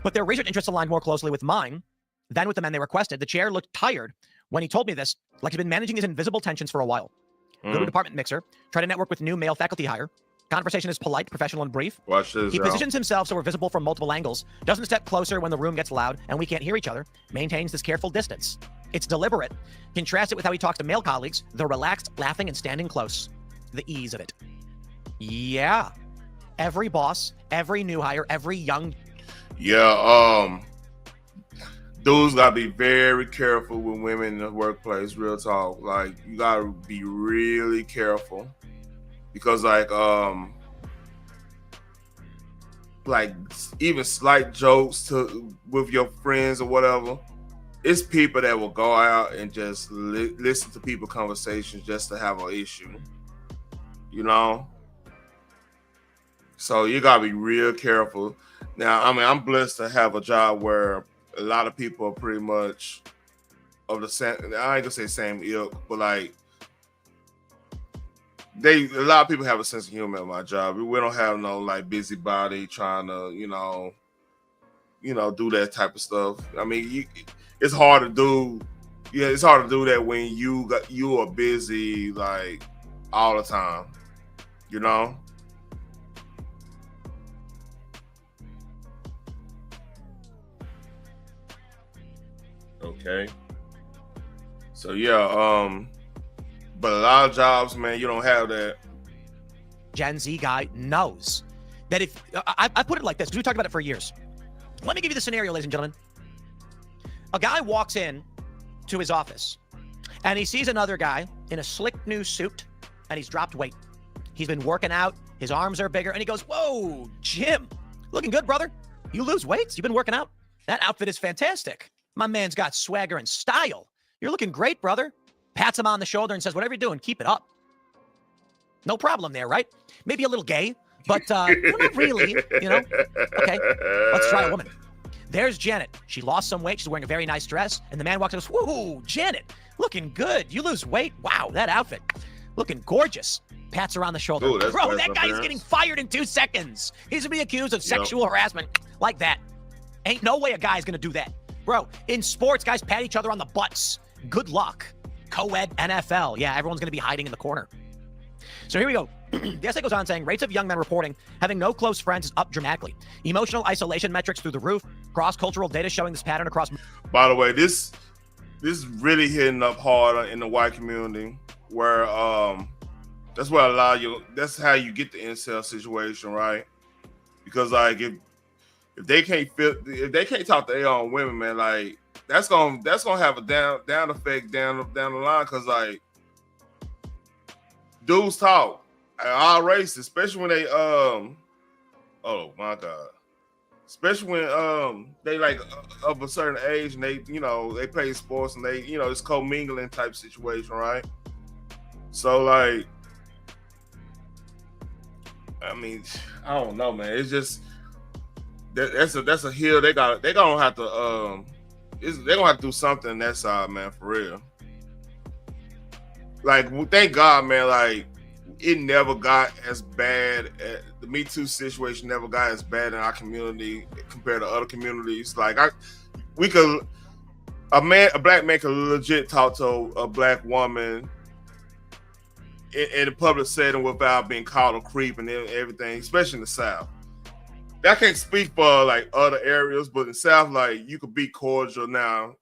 L: But their research interests aligned more closely with mine than with the men they requested. The chair looked tired When he told me this, like he's been managing these invisible tensions for a while. Go to department mixer, try to network with new male faculty hire. Conversation is polite, professional, and brief.
E: Watch this,
L: he
E: y'all.
L: positions himself so we're visible from multiple angles, doesn't step closer when the room gets loud and we can't hear each other, maintains this careful distance. It's deliberate. Contrast it with how he talks to male colleagues. They're relaxed, laughing, and standing close. The ease of it. Yeah. Every boss, every new hire, every young...
E: Yeah, dudes gotta be very careful with women in the workplace, real talk. Like, you gotta be really careful. Because, like even slight jokes with your friends or whatever, it's people that will go out and just listen to people's conversations just to have an issue, you know? So you gotta be real careful. Now, I mean, I'm blessed to have a job where a lot of people are pretty much of the same, I ain't gonna say same ilk, but like, a lot of people have a sense of humor at my job. We don't have no like busybody trying to, you know, do that type of stuff. I mean, it's hard to do. Yeah, it's hard to do that when you are busy like all the time, you know. Okay. So yeah, but a lot of jobs, man, you don't have that.
L: Gen Z guy knows that if I put it like this, because we talked about it for years. Let me give you the scenario, ladies and gentlemen. A guy walks in to his office and he sees another guy in a slick new suit and he's dropped weight. He's been working out, his arms are bigger, and he goes, "Whoa, Jim, looking good, brother. You lose weight? You've been working out? That outfit is fantastic. My man's got swagger and style. You're looking great, brother." Pats him on the shoulder and says, "Whatever you're doing, keep it up." No problem there, right? Maybe a little gay, but not really, you know? Okay, let's try a woman. There's Janet. She lost some weight. She's wearing a very nice dress. And the man walks in and goes, "Whoa, Janet, looking good. You lose weight? Wow, that outfit. Looking gorgeous." Pats her on the shoulder.
E: Ooh,
L: Bro, that guy's
E: appearance.
L: getting fired in 2 seconds. He's going to be accused of sexual harassment like that. Ain't no way a guy's going to do that. Bro, in sports, guys pat each other on the butts. Good luck. Co-ed NFL. Yeah, everyone's going to be hiding in the corner. So here we go. The essay goes on saying, rates of young men reporting having no close friends is up dramatically. Emotional isolation metrics through the roof. Cross-cultural data showing this pattern across...
E: By the way, this is really hitting up hard in the white community, where that's what that's how you get the incel situation, right? Because like if they can't talk to their own women, man, like that's gonna have a down effect down the line, because like dudes talk at all races, especially when they oh my god, especially when they like of a certain age and they they play sports and they it's co-mingling type situation, right? So like, I mean, I don't know, man. It's just that's a hill they're gonna have to they're gonna have to do something on that side, man, for real. Like, thank God, man, like it never got as bad. The Me Too situation never got as bad in our community compared to other communities. Like a black man could legit talk to a black woman in a public setting without being called a creep and everything, especially in the South. I can't speak for like other areas, but in the South, like you could be cordial. Now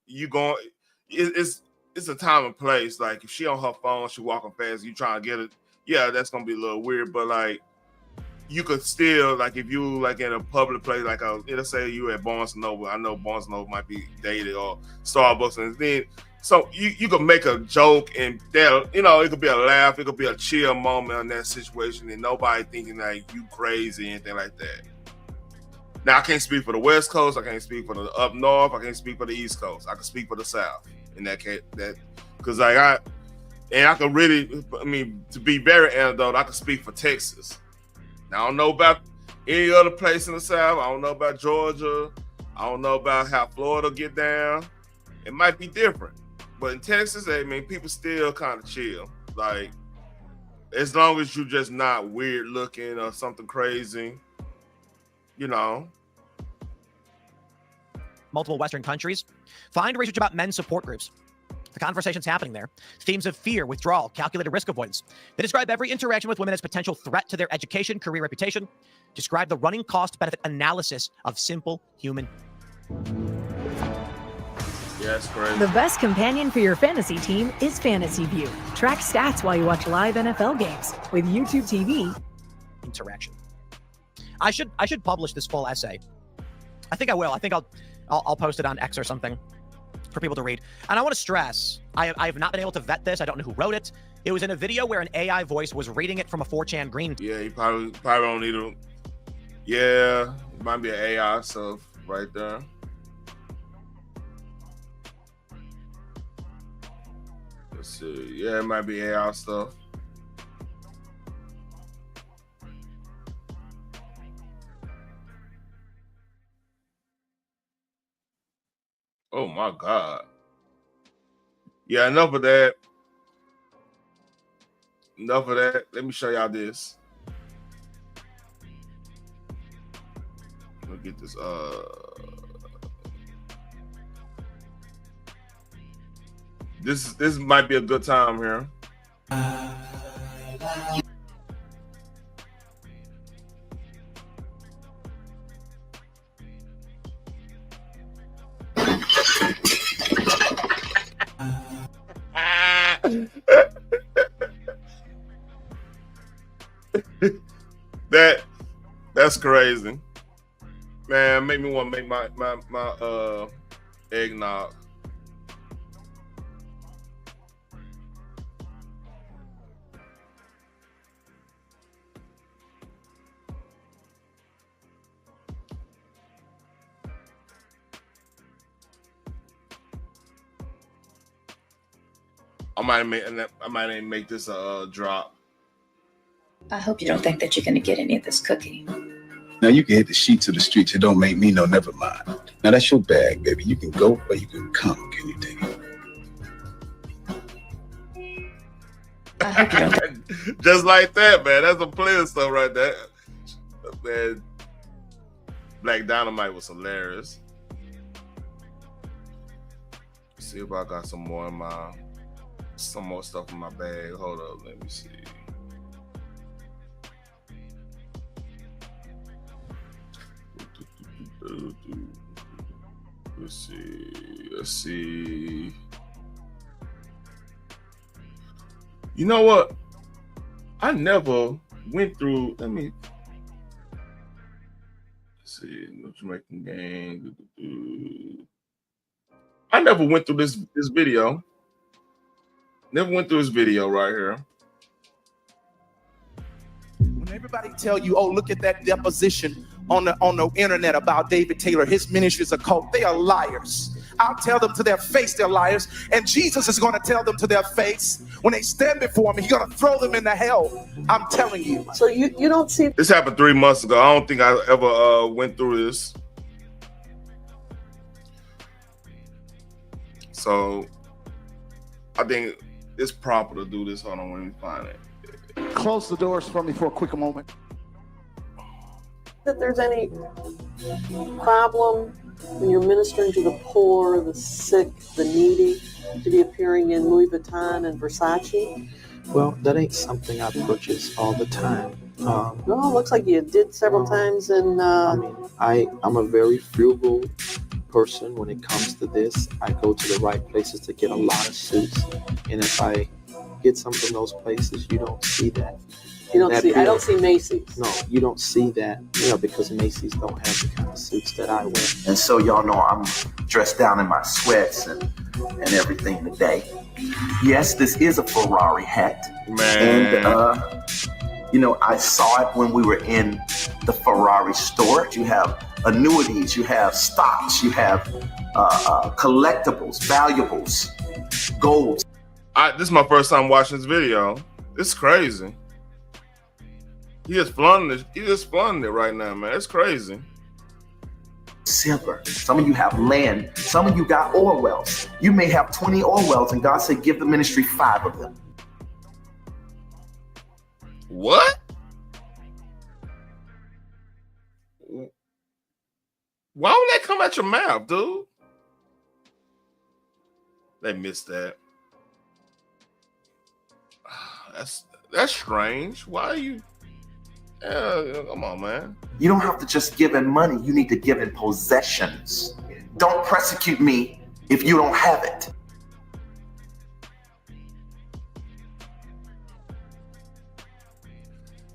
E: it's a time and place. Like if she on her phone, she walking fast, you trying to get it. Yeah, that's gonna be a little weird, but like you could still, like if you like in a public place, like let's say you at Barnes & Noble. I know Barnes & Noble might be dated, or Starbucks, and then so you could make a joke and that it could be a laugh, it could be a chill moment in that situation, and nobody thinking like you crazy or anything like that. Now I can't speak for the West Coast, I can't speak for the up north, I can't speak for the East Coast. I can speak for the South in that case, because like I could really, I mean, to be very anecdotal, I could speak for Texas. Now, I don't know about any other place in the South. I don't know about Georgia. I don't know about how Florida get down. It might be different. But in Texas, I mean, people still kind of chill. Like, as long as you're just not weird looking or something crazy,
L: Multiple Western countries. Find research about men's support groups. The conversation's happening there. Themes of fear, withdrawal, calculated risk avoidance. They describe every interaction with women as potential threat to their education, career, reputation. Describe the running cost-benefit analysis of simple human.
E: Yeah, that's crazy.
M: The best companion for your fantasy team is Fantasy View. Track stats while you watch live NFL games with YouTube TV.
L: Interaction. I should publish this full essay. I think I will. I think I'll post it on X or something for people to read. And I want to stress, I have not been able to vet this. I don't know who wrote it. It was in a video where an AI voice was reading it from a 4chan green.
E: Yeah, you probably don't need to. Yeah, it might be an AI stuff right there. Let's see. Yeah, it might be AI stuff. Oh my God. Yeah, enough of that. Enough of that. Let me show y'all this. Let me get this. This might be a good time here. That's crazy, man. Make me want to make my eggnog. I might even make this a drop.
N: I hope you don't think that you're going to get any of this cookie.
O: Now you can hit the sheets of the streets. It don't make me no never mind. Now that's your bag, baby. You can go or you can come. Can you dig it?
N: I hope you don't.
E: Just like that, man. That's some player stuff right there. Man, Black Dynamite was hilarious. Let's see if I got some more stuff in my bag. Hold up, let me see. Let's see. You know what? I never went through. Let's see. No Jamaican gang. I never went through this video. Never went through this video right here.
P: When everybody tell you, oh, look at that deposition on the internet about David Taylor, his ministry is a cult, they are liars. I'll tell them to their face they're liars, and Jesus is going to tell them to their face when they stand before me. He's going to throw them into hell. I'm telling you.
Q: So you don't see
E: this happened 3 months ago. I don't think I ever went through this. So I think it's proper to do this. Hold on, let me find it.
P: Close the doors for me for a quick moment.
Q: that there's any problem when you're ministering to the poor, the sick, the needy, to be appearing in Louis Vuitton and Versace?
R: Well, that ain't something I purchase all the time.
Q: No, it looks like you did several times. And
R: I mean, I'm a very frugal person when it comes to this. I go to the right places to get a lot of suits, and if I get some from those places, you don't see that.
Q: You don't see. I don't see Macy's.
R: No, you don't see that. You know, because Macy's don't have the kind of suits that I wear.
S: And so y'all know I'm dressed down in my sweats and everything today. Yes, this is a Ferrari hat.
E: Man.
S: And you know, I saw it when we were in the Ferrari store. You have annuities, you have stocks, you have collectibles, valuables, golds.
E: This is my first time watching this video. It's crazy. He just flaunting it right now, man. It's crazy.
S: Silver. Some of you have land. Some of you got oil wells. You may have 20 oil wells, and God said, give the ministry 5 of them.
E: What? Why would that come out your mouth, dude? They missed that. That's strange. Why are you? Come on, man.
S: You don't have to just give in money. You need to give in possessions. Don't persecute me if you don't have it.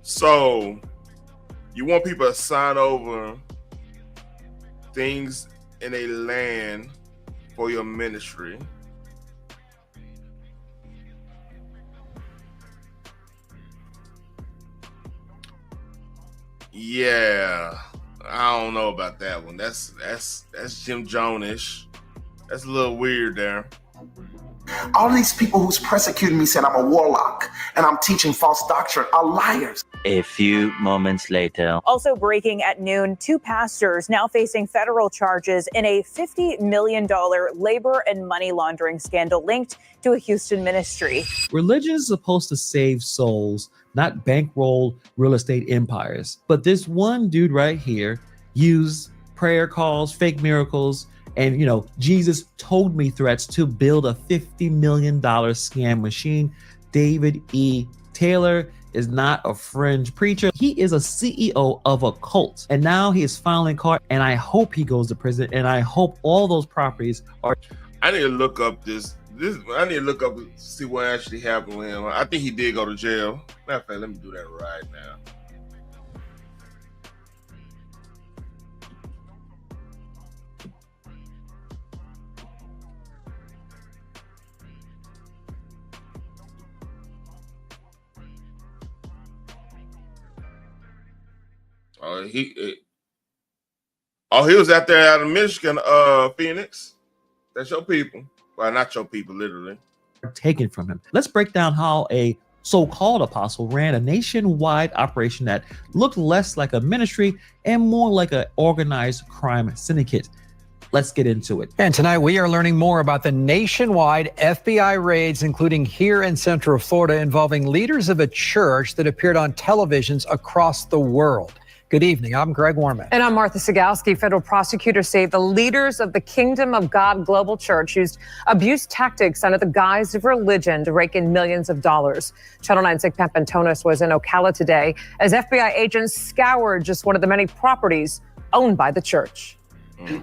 E: So, you want people to sign over things in a land for your ministry. Yeah, I don't know about that one. That's Jim Jones-ish. That's a little weird there.
S: All these people who's persecuting me said I'm a warlock and I'm teaching false doctrine are liars.
T: A few moments later.
U: Also breaking at noon, 2 pastors now facing federal charges in a $50 million labor and money laundering scandal linked to a Houston ministry.
V: Religion is supposed to save souls, not bankroll real estate empires. But this one dude right here used prayer calls, fake miracles, and, Jesus told me threats to build a $50 million scam machine. David E. Taylor is not a fringe preacher. He is a CEO of a cult. And now he is filing court. And I hope he goes to prison. And I hope all those properties are.
E: I need to look up this. I need to look up and see what actually happened with him. I think he did go to jail. Matter of fact, let me do that right now. He was out there out of Michigan, Phoenix. That's your people. Well, not your people, literally.
V: Taken from him. Let's break down how a so-called apostle ran a nationwide operation that looked less like a ministry and more like an organized crime syndicate. Let's get into it.
W: And tonight we are learning more about the nationwide FBI raids, including here in Central Florida, involving leaders of a church that appeared on televisions across the world. Good evening. I'm Greg Warman.
X: And I'm Martha Sigalski. Federal prosecutors say the leaders of the Kingdom of God Global Church used abuse tactics under the guise of religion to rake in millions of dollars. Channel 9's Nick Pampantonis was in Ocala today as FBI agents scoured just one of the many properties owned by the church.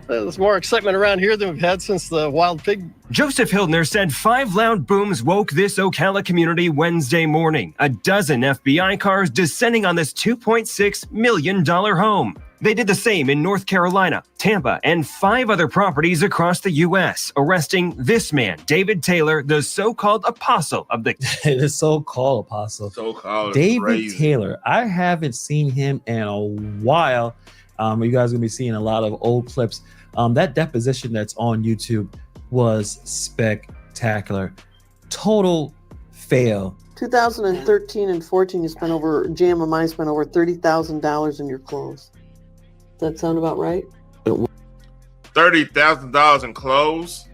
Y: There's more excitement around here than we've had since the wild pig.
Z: Joseph Hildner said 5 loud booms woke this Ocala community Wednesday morning. A dozen FBI cars descending on this $2.6 million home. They did the same in North Carolina, Tampa, and 5 other properties across the U.S., arresting this man, David Taylor, the so-called apostle of the...
V: The so-called apostle.
E: So-called
V: David
E: crazy.
V: Taylor. I haven't seen him in a while. You guys are going to be seeing a lot of old clips. That deposition that's on YouTube was spectacular. Total fail.
Q: 2013 and 14, you spent over, GMMI spent over $30,000 in your clothes. Does that sound about right?
E: $30,000 in clothes?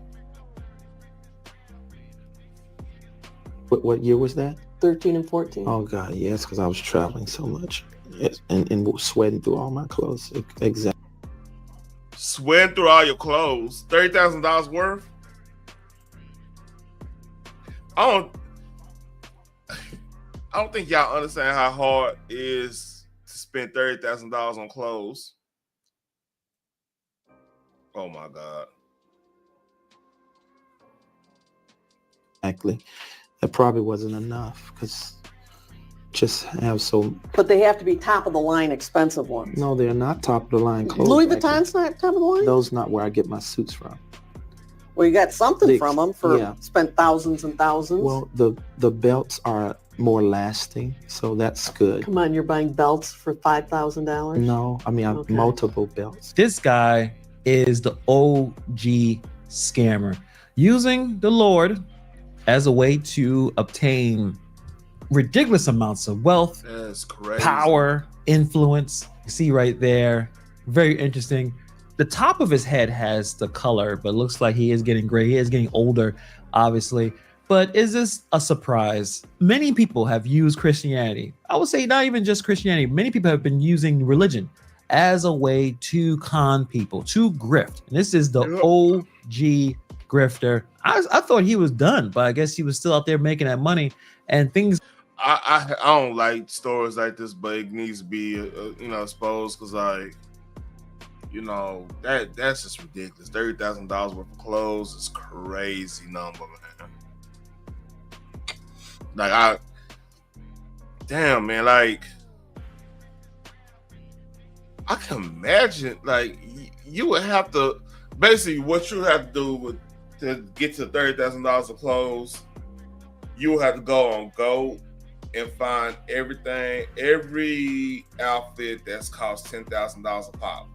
R: What year was that?
Q: 13 and 14.
R: Oh, God, yes, because I was traveling so much. Yes, and sweating through all my clothes. Exactly.
E: Sweating through all your clothes. $30,000 worth? I don't think y'all understand how hard it is to spend $30,000 on clothes. Oh my God.
R: Exactly. That probably wasn't enough because just have so.
Q: But they have to be top of the line expensive ones.
R: No, they're not top of the line clothes.
Q: Louis Vuitton's not top of the line?
R: Those not where I get my suits from.
Q: Well, you got something from them for spent thousands and thousands.
R: Well, the belts are more lasting, so that's good.
Q: Come on, you're buying belts for $5,000?
R: No, I mean multiple belts.
V: This guy is the OG scammer, using the Lord as a way to obtain ridiculous amounts of wealth, power, influence. You see right there, very interesting. The top of his head has the color, but looks like he is getting gray. He is getting older, obviously. But is this a surprise? Many people have used Christianity. I would say not even just Christianity. Many people have been using religion as a way to con people, to grift. And this is the OG grifter. I thought he was done, but I guess he was still out there making that money and things.
E: I don't like stories like this, but it needs to be exposed because that's just ridiculous. $30,000 worth of clothes is crazy number, man. Like damn, man, like I can imagine, like you would have to basically what you have to do to get to $30,000 of clothes. You will have to go on Go and find every outfit that's cost $10,000 a pop.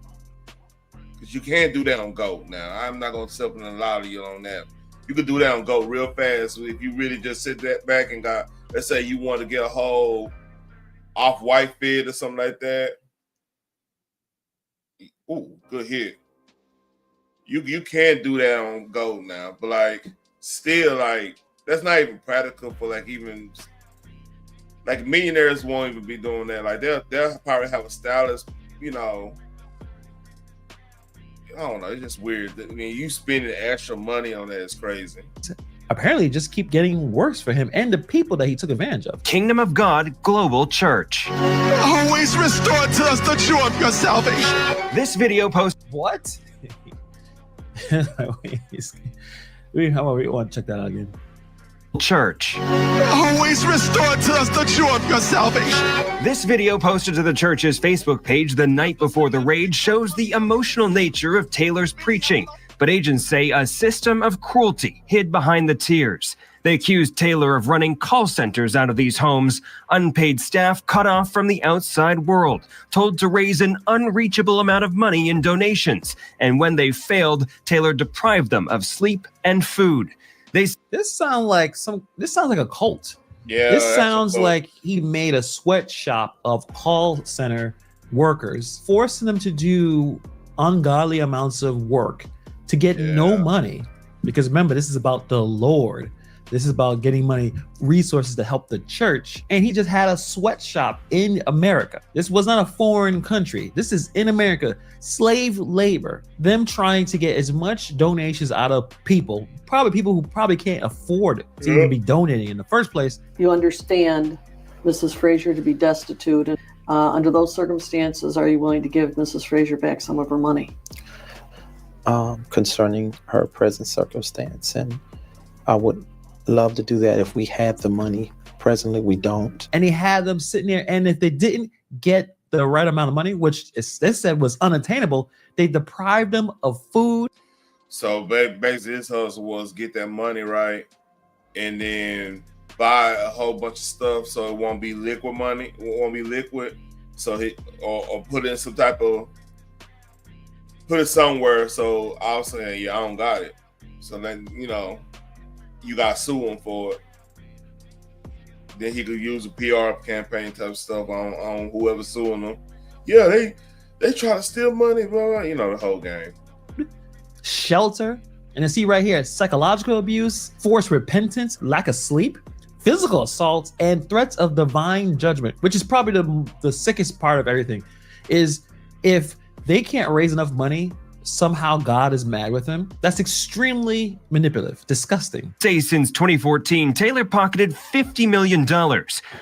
E: Because you can't do that on Go. Now, I'm not going to tell a lot of you on that. You can do that on Go real fast. If you really just sit that back and got, let's say you want to get a whole off-white fit or something like that. Ooh, good hit. You can't do that on Go now, but like still like that's not even practical for like even like millionaires won't even be doing that. Like they'll probably have a stylist, I don't know. It's just weird. I mean, you spending extra money on that is crazy.
V: Apparently, it just keep getting worse for him and the people that he took advantage of.
Z: Kingdom of God Global Church.
H: Always restore to us the joy of your salvation.
Z: This video post.
V: What? We want to check that out again.
Z: Church.
H: Always restore to us the joy of your salvation.
Z: This video posted to the church's Facebook page the night before the raid shows the emotional nature of Taylor's preaching, but agents say a system of cruelty hid behind the tears. They accused Taylor of running call centers out of these homes, unpaid staff cut off from the outside world, told to raise an unreachable amount of money in donations, and when they failed, Taylor deprived them of sleep and food.
V: This sounds like a cult.
E: Yeah,
V: this sounds like he made a sweatshop of call center workers, forcing them to do ungodly amounts of work to get no money. Because remember, this is about the Lord. This is about getting money, resources to help the church. And he just had a sweatshop in America. This was not a foreign country. This is in America. Slave labor. Them trying to get as much donations out of people, probably people who probably can't afford to even be donating in the first place.
Q: You understand Mrs. Frazier to be destitute. And under those circumstances, are you willing to give Mrs. Frazier back some of her money?
R: Concerning her present circumstance, and I would love to do that if we had the money. Presently, we don't.
V: And he had them sitting there, and if they didn't get the right amount of money, which they said was unattainable, they deprived them of food.
E: So basically, his hustle was get that money right, and then buy a whole bunch of stuff so it won't be liquid money. It won't be liquid. So he or put it in some type of. Put it somewhere, so I was saying, I don't got it. So then, you got to sue him for it. Then he could use a PR campaign type stuff on whoever's suing him. Yeah, they try to steal money, blah, blah, the whole game.
V: Shelter, and then see right here, psychological abuse, forced repentance, lack of sleep, physical assault, and threats of divine judgment, which is probably the sickest part of everything, is if they can't raise enough money, somehow God is mad with them. That's extremely manipulative, disgusting.
Z: Say since 2014, Taylor pocketed $50 million.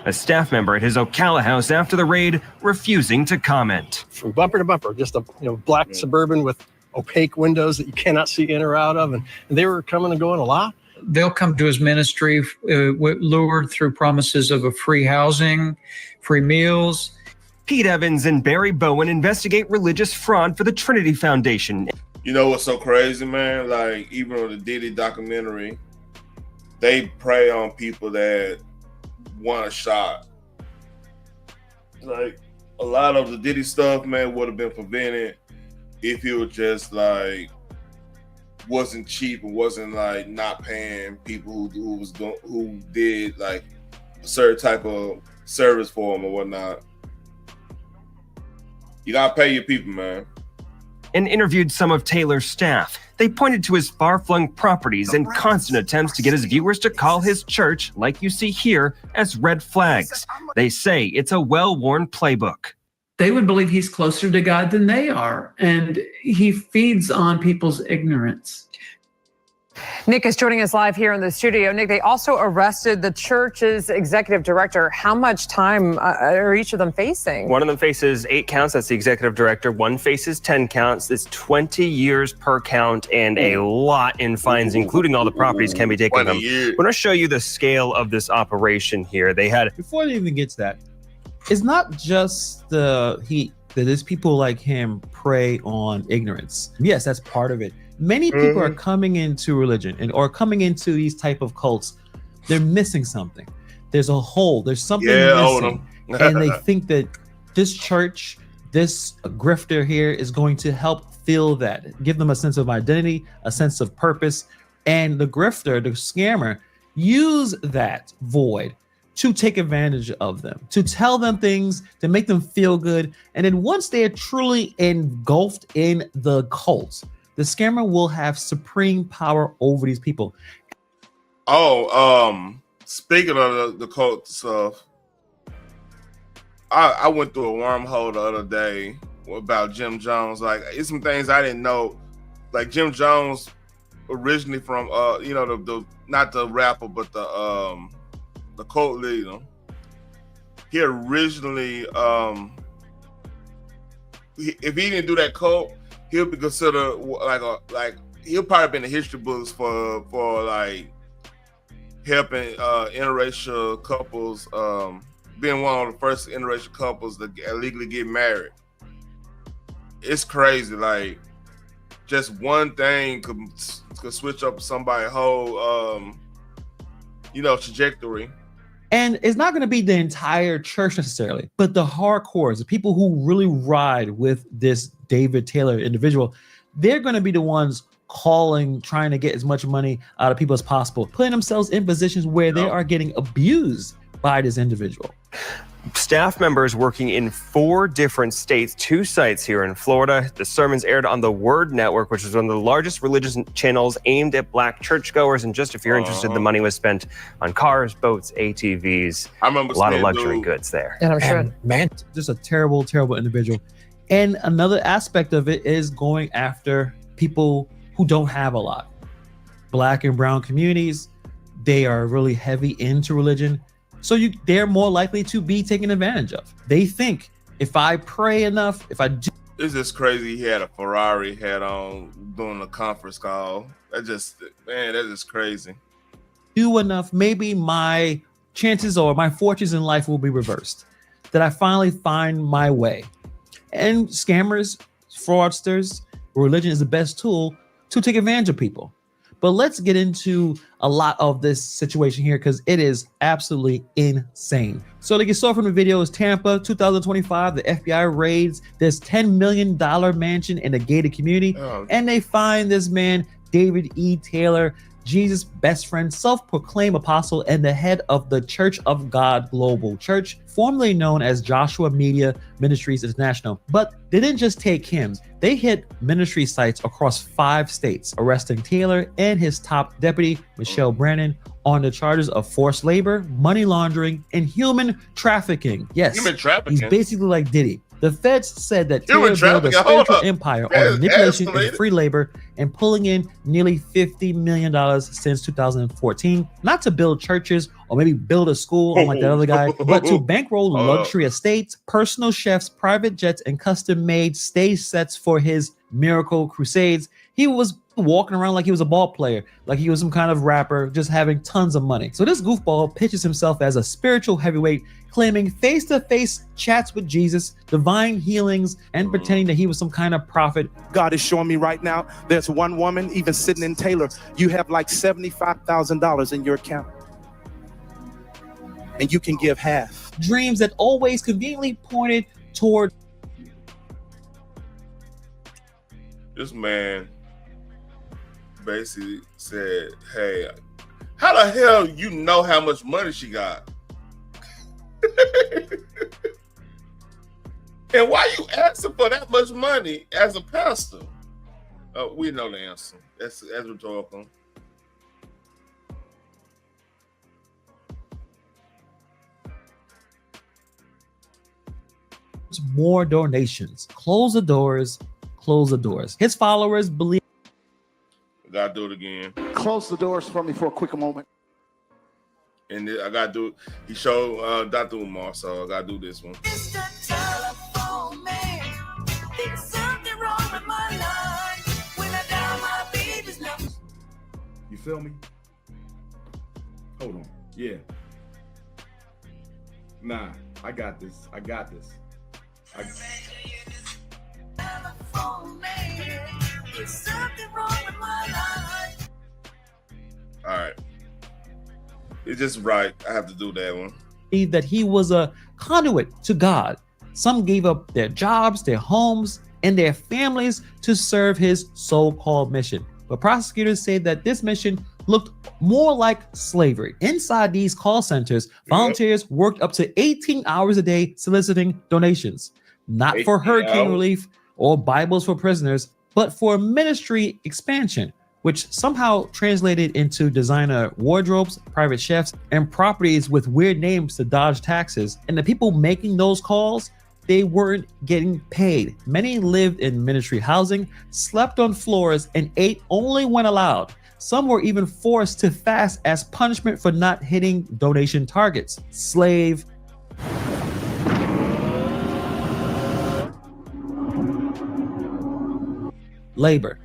Z: A staff member at his Ocala house after the raid refusing to comment.
Y: From bumper to bumper, just a black Suburban with opaque windows that you cannot see in or out of, and they were coming and going a lot.
A: They'll come to his ministry lured through promises of a free housing, free meals.
Z: Pete Evans and Barry Bowen investigate religious fraud for the Trinity Foundation.
E: You know what's so crazy, man? Like, even on the Diddy documentary, they prey on people that want a shot. Like, a lot of the Diddy stuff, man, would have been prevented if it was just, like, wasn't cheap and wasn't, like, not paying people who did, like, a certain type of service for them or whatnot. You gotta pay your people, man.
Z: And interviewed some of Taylor's staff. They pointed to his far-flung properties and constant attempts to get his viewers to call his church, like you see here, as red flags. They say it's a well-worn playbook.
B: They would believe he's closer to God than they are, and he feeds on people's ignorance.
X: Nick is joining us live here in the studio. Nick, they also arrested the church's executive director. How much time are each of them facing?
Z: One of them faces 8 counts. That's the executive director. One faces 10 counts. It's 20 years per count and a lot in fines, including all the properties can be taken from them. I'm going to show you the scale of this operation here. They had...
V: Before they even get to that, it's not just the heat that there's people like him prey on ignorance. Yes, that's part of it. Many people are coming into religion or coming into these type of cults. They're missing something. There's a hole. There's something missing. And they think that this church, this grifter here is going to help fill that, give them a sense of identity, a sense of purpose. And the grifter, the scammer, use that void to take advantage of them, to tell them things, to make them feel good. And then once they are truly engulfed in the cult, the scammer will have supreme power over these people.
E: Speaking of the cult stuff, I went through a wormhole the other day about Jim Jones. Like, it's some things I didn't know. Like, Jim Jones, originally from the not the rapper, but the cult leader. He originally, if he didn't do that cult, he'll be considered he'll probably be in the history books for like helping interracial couples, being one of the first interracial couples to legally get married. It's crazy. Like, just one thing could switch up somebody's whole trajectory.
V: And it's not going to be the entire church necessarily, but the hardcores, the people who really ride with this David Taylor individual, they're going to be the ones calling, trying to get as much money out of people as possible, putting themselves in positions where they are getting abused by this individual.
Z: Staff members working in 4 different states, 2 sites here in Florida. The sermons aired on the Word Network, which is one of the largest religious channels aimed at Black churchgoers. And just if you're interested, the money was spent on cars, boats, ATVs.
E: I remember
Z: a lot of luxury goods there.
X: And I'm sure,
V: man, just a terrible, terrible individual. And another aspect of it is going after people who don't have a lot. Black and brown communities, they are really heavy into religion. So they're more likely to be taken advantage of. They think if I pray enough, if I do.
E: It's just crazy. He had a Ferrari hat on doing a conference call. That's just crazy.
V: Do enough, maybe my chances or my fortunes in life will be reversed. That I finally find my way. And scammers, fraudsters, religion is the best tool to take advantage of people. But let's get into a lot of this situation here because it is absolutely insane. So like you saw from the video is Tampa, 2025, the FBI raids this $10 million mansion in a gated community. And they find this man, David E. Taylor, Jesus' best friend, self-proclaimed apostle, and the head of the Church of God Global Church, formerly known as Joshua Media Ministries International. But they didn't just take him. They hit ministry sites across 5 states, arresting Taylor and his top deputy, Michelle Brannon, on the charges of forced labor, money laundering, and human trafficking. Yes,
E: human trafficking.
V: He's basically like Diddy. The feds said that Taylor built a spiritual empire on manipulation and free labor and pulling in nearly $50 million since 2014, not to build churches or maybe build a school like that other guy, but to bankroll luxury estates, personal chefs, private jets, and custom-made stage sets for his miracle crusades. He was walking around like he was a ball player, like he was some kind of rapper, just having tons of money. So this goofball pitches himself as a spiritual heavyweight, claiming face-to-face chats with Jesus, divine healings, and pretending that he was some kind of prophet.
P: God is showing me right now, there's one woman, even sitting in Taylor, you have like $75,000 in your account. And you can give half.
V: Dreams that always conveniently pointed toward.
E: This man basically said, hey, how the hell you know how much money she got? And why you asking for that much money as a pastor? We know the answer. That's rhetorical.
V: More donations. Close the doors. Close the doors. His followers believe.
E: I gotta do it again.
P: Close the doors for me for a quick moment.
E: And then I gotta do. He showed Dr. Umar, so I gotta do this one.
C: It's the telephone man. There's something wrong with my life when I dial my baby's number.
D: You feel me? Hold on. Yeah. Nah, I got this. I got this.
C: Telephone man. There's something wrong with my life.
E: All right. It's just right. I have to do that one.
V: That he was a conduit to God. Some gave up their jobs, their homes, and their families to serve his so-called mission. But prosecutors say that this mission looked more like slavery. Inside these call centers, volunteers worked up to 18 hours a day soliciting donations, not for hurricane relief or Bibles for prisoners, but for ministry expansion, which somehow translated into designer wardrobes, private chefs, and properties with weird names to dodge taxes. And the people making those calls, they weren't getting paid. Many lived in ministry housing, slept on floors, and ate only when allowed. Some were even forced to fast as punishment for not hitting donation targets. Slave labor.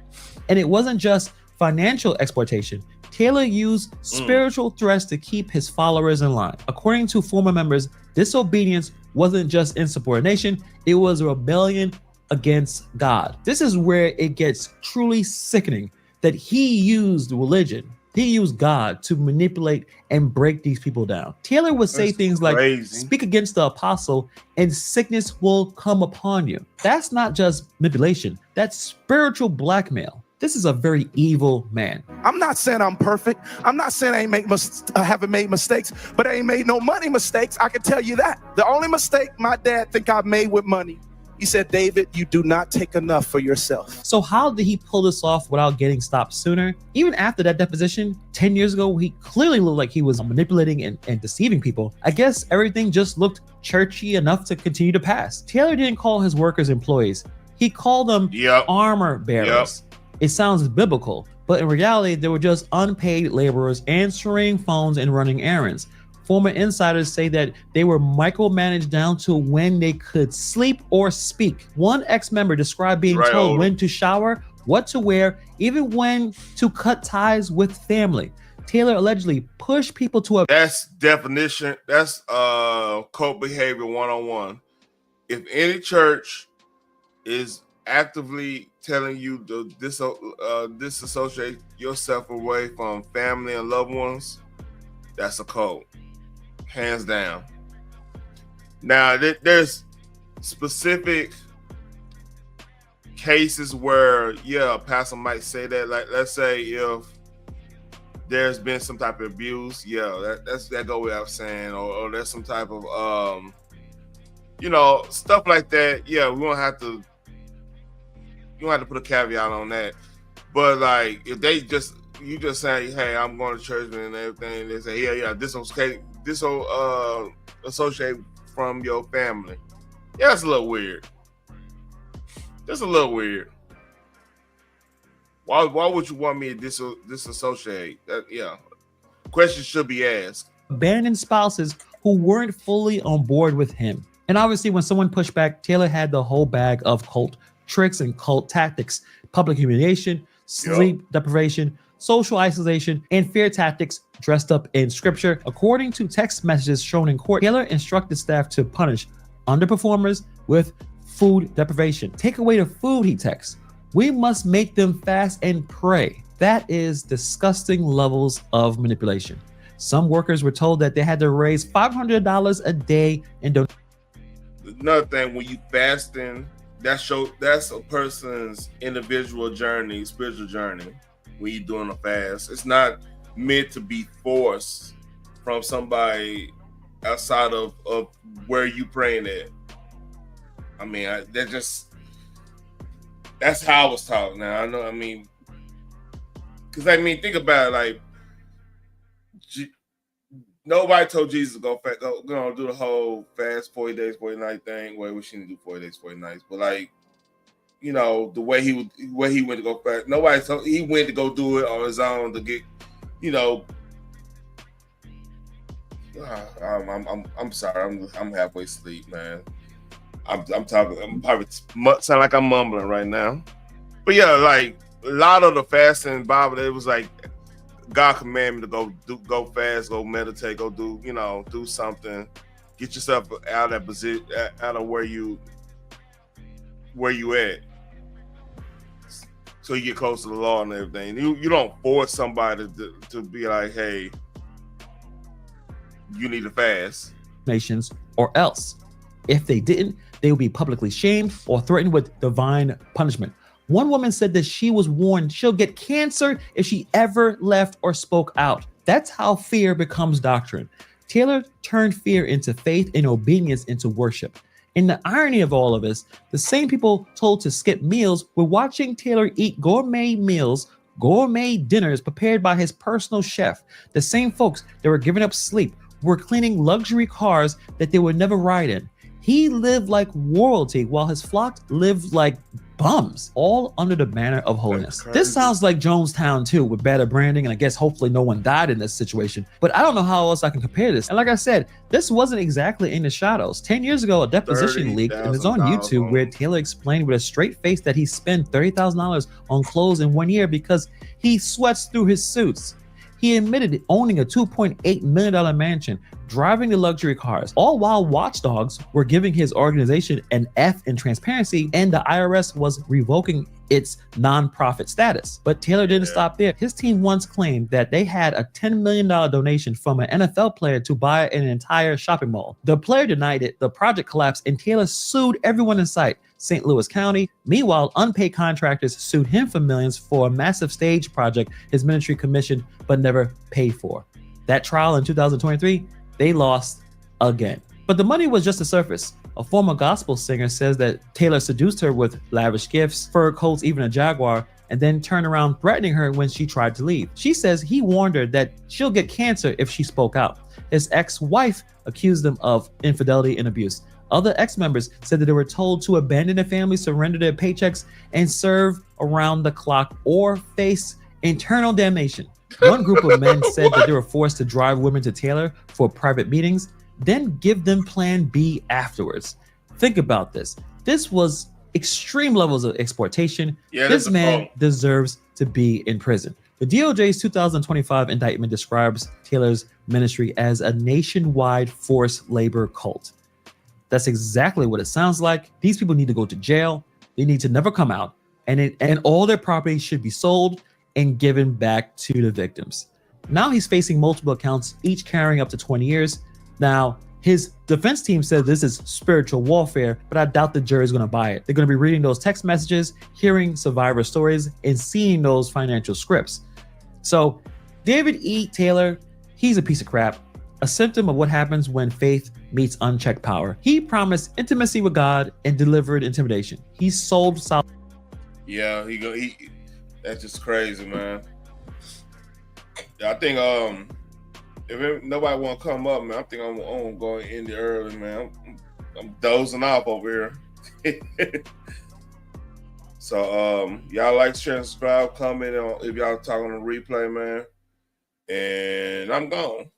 V: And it wasn't just financial exploitation. Taylor used spiritual threats to keep his followers in line. According to former members, disobedience wasn't just insubordination, it was a rebellion against God. This is where it gets truly sickening that he used religion, he used God to manipulate and break these people down. Taylor would say things like, speak against the apostle and sickness will come upon you. That's not just manipulation, that's spiritual blackmail. This is a very evil man.
P: I'm not saying I'm perfect. I'm not saying I haven't made mistakes, but I ain't made no money mistakes. I can tell you that. The only mistake my dad think I've made with money, he said, David, you do not take enough for yourself.
V: So how did he pull this off without getting stopped sooner? Even after that deposition 10 years ago, he clearly looked like he was manipulating and deceiving people. I guess everything just looked churchy enough to continue to pass. Taylor didn't call his workers employees. He called them armor bearers. It sounds biblical, but in reality, they were just unpaid laborers answering phones and running errands. Former insiders say that they were micromanaged down to when they could sleep or speak. One ex-member described being told when to shower, what to wear, even when to cut ties with family. Taylor allegedly pushed people to a—
E: That's definition. That's cult behavior 101. If any church is actively telling you to disassociate yourself away from family and loved ones, that's a cult, hands down. Now, there's specific cases where, a pastor might say that. Like, let's say if there's been some type of abuse, that go without saying, or there's some type of stuff like that. We won't have to. You don't have to put a caveat on that. But like, if you just say, hey, I'm going to church and everything, they say, disassociate from your family. That's a little weird. That's a little weird. Why would you want me to disassociate? Questions should be asked.
V: Abandoned spouses who weren't fully on board with him. And obviously, when someone pushed back, Taylor had the whole bag of cult tricks and cult tactics: public humiliation, sleep deprivation, social isolation, and fear tactics dressed up in scripture. According to text messages shown in court, Taylor instructed staff to punish underperformers with food deprivation. Take away the food, he texts. We must make them fast and pray. That is disgusting levels of manipulation. Some workers were told that they had to raise $500 a day in donations.
E: Another thing, when you fasting, that's a person's individual journey, spiritual journey. When you're doing a fast, it's not meant to be forced from somebody outside of where you praying at. I mean, that's how I was taught. Now I know. I mean, because think about it. Like, nobody told Jesus to go do the whole fast 40 days, 40 night thing. Well, we shouldn't do 40 days, 40 nights. But like, you know, the way he went to go fast. He went to go do it on his own to get, you know. I'm sorry. I'm halfway asleep, man. I'm talking. I'm probably sound like I'm mumbling right now. But yeah, like a lot of the fasting in the Bible, it was like God commanded me to go fast, go meditate, go do something, get yourself out of that position, out of where you at, so you get close to the Lord and everything. You don't force somebody to be like, hey, you need to fast.
V: Nations, or else. If they didn't, they would be publicly shamed or threatened with divine punishment. One woman said that she was warned she'll get cancer if she ever left or spoke out. That's how fear becomes doctrine. Taylor turned fear into faith and obedience into worship. And the irony of all of this, the same people told to skip meals were watching Taylor eat gourmet meals, gourmet dinners prepared by his personal chef. The same folks that were giving up sleep were cleaning luxury cars that they would never ride in. He lived like royalty while his flock lived like bums, all under the banner of holiness. This sounds like Jonestown too, with better branding, and I guess hopefully no one died in this situation, but I don't know how else I can compare this. And like I said, this wasn't exactly in the shadows. 10 years ago, a deposition leaked and it's on YouTube where Taylor explained with a straight face that he spent $30,000 on clothes in 1 year because he sweats through his suits. He admitted owning a $2.8 million mansion, driving the luxury cars, all while watchdogs were giving his organization an F in transparency and the IRS was revoking its nonprofit status. But Taylor didn't stop there. His team once claimed that they had a $10 million donation from an NFL player to buy an entire shopping mall. The player denied it, the project collapsed, and Taylor sued everyone in sight. St. Louis County. Meanwhile, unpaid contractors sued him for millions for a massive stage project his ministry commissioned but never paid for. That trial in 2023, they lost again. But the money was just the surface. A former gospel singer says that Taylor seduced her with lavish gifts, fur coats, even a Jaguar, and then turned around threatening her when she tried to leave. She says he warned her that she'll get cancer if she spoke out. His ex-wife accused him of infidelity and abuse. Other ex-members said that they were told to abandon their family, surrender their paychecks, and serve around the clock or face internal damnation. One group of men said that they were forced to drive women to Taylor for private meetings, then give them plan B afterwards. Think about this. This was extreme levels of exploitation. This man deserves to be in prison. The DOJ's 2025 indictment describes Taylor's ministry as a nationwide forced labor cult. That's exactly what it sounds like. These people need to go to jail. They need to never come out, and all their property should be sold and given back to the victims. Now he's facing multiple accounts, each carrying up to 20 years. Now, his defense team said this is spiritual warfare, but I doubt the jury's going to buy it. They're going to be reading those text messages, hearing survivor stories, and seeing those financial scripts. So David E. Taylor, he's a piece of crap. A symptom of what happens when faith meets unchecked power. He promised intimacy with God and delivered intimidation. He sold solid.
E: Yeah, that's just crazy, man. I think if nobody want to come up, man, I think I'm going to end it early, man. I'm dozing off over here. So y'all like, share, and subscribe, comment on if y'all talking on the replay, man. And I'm gone.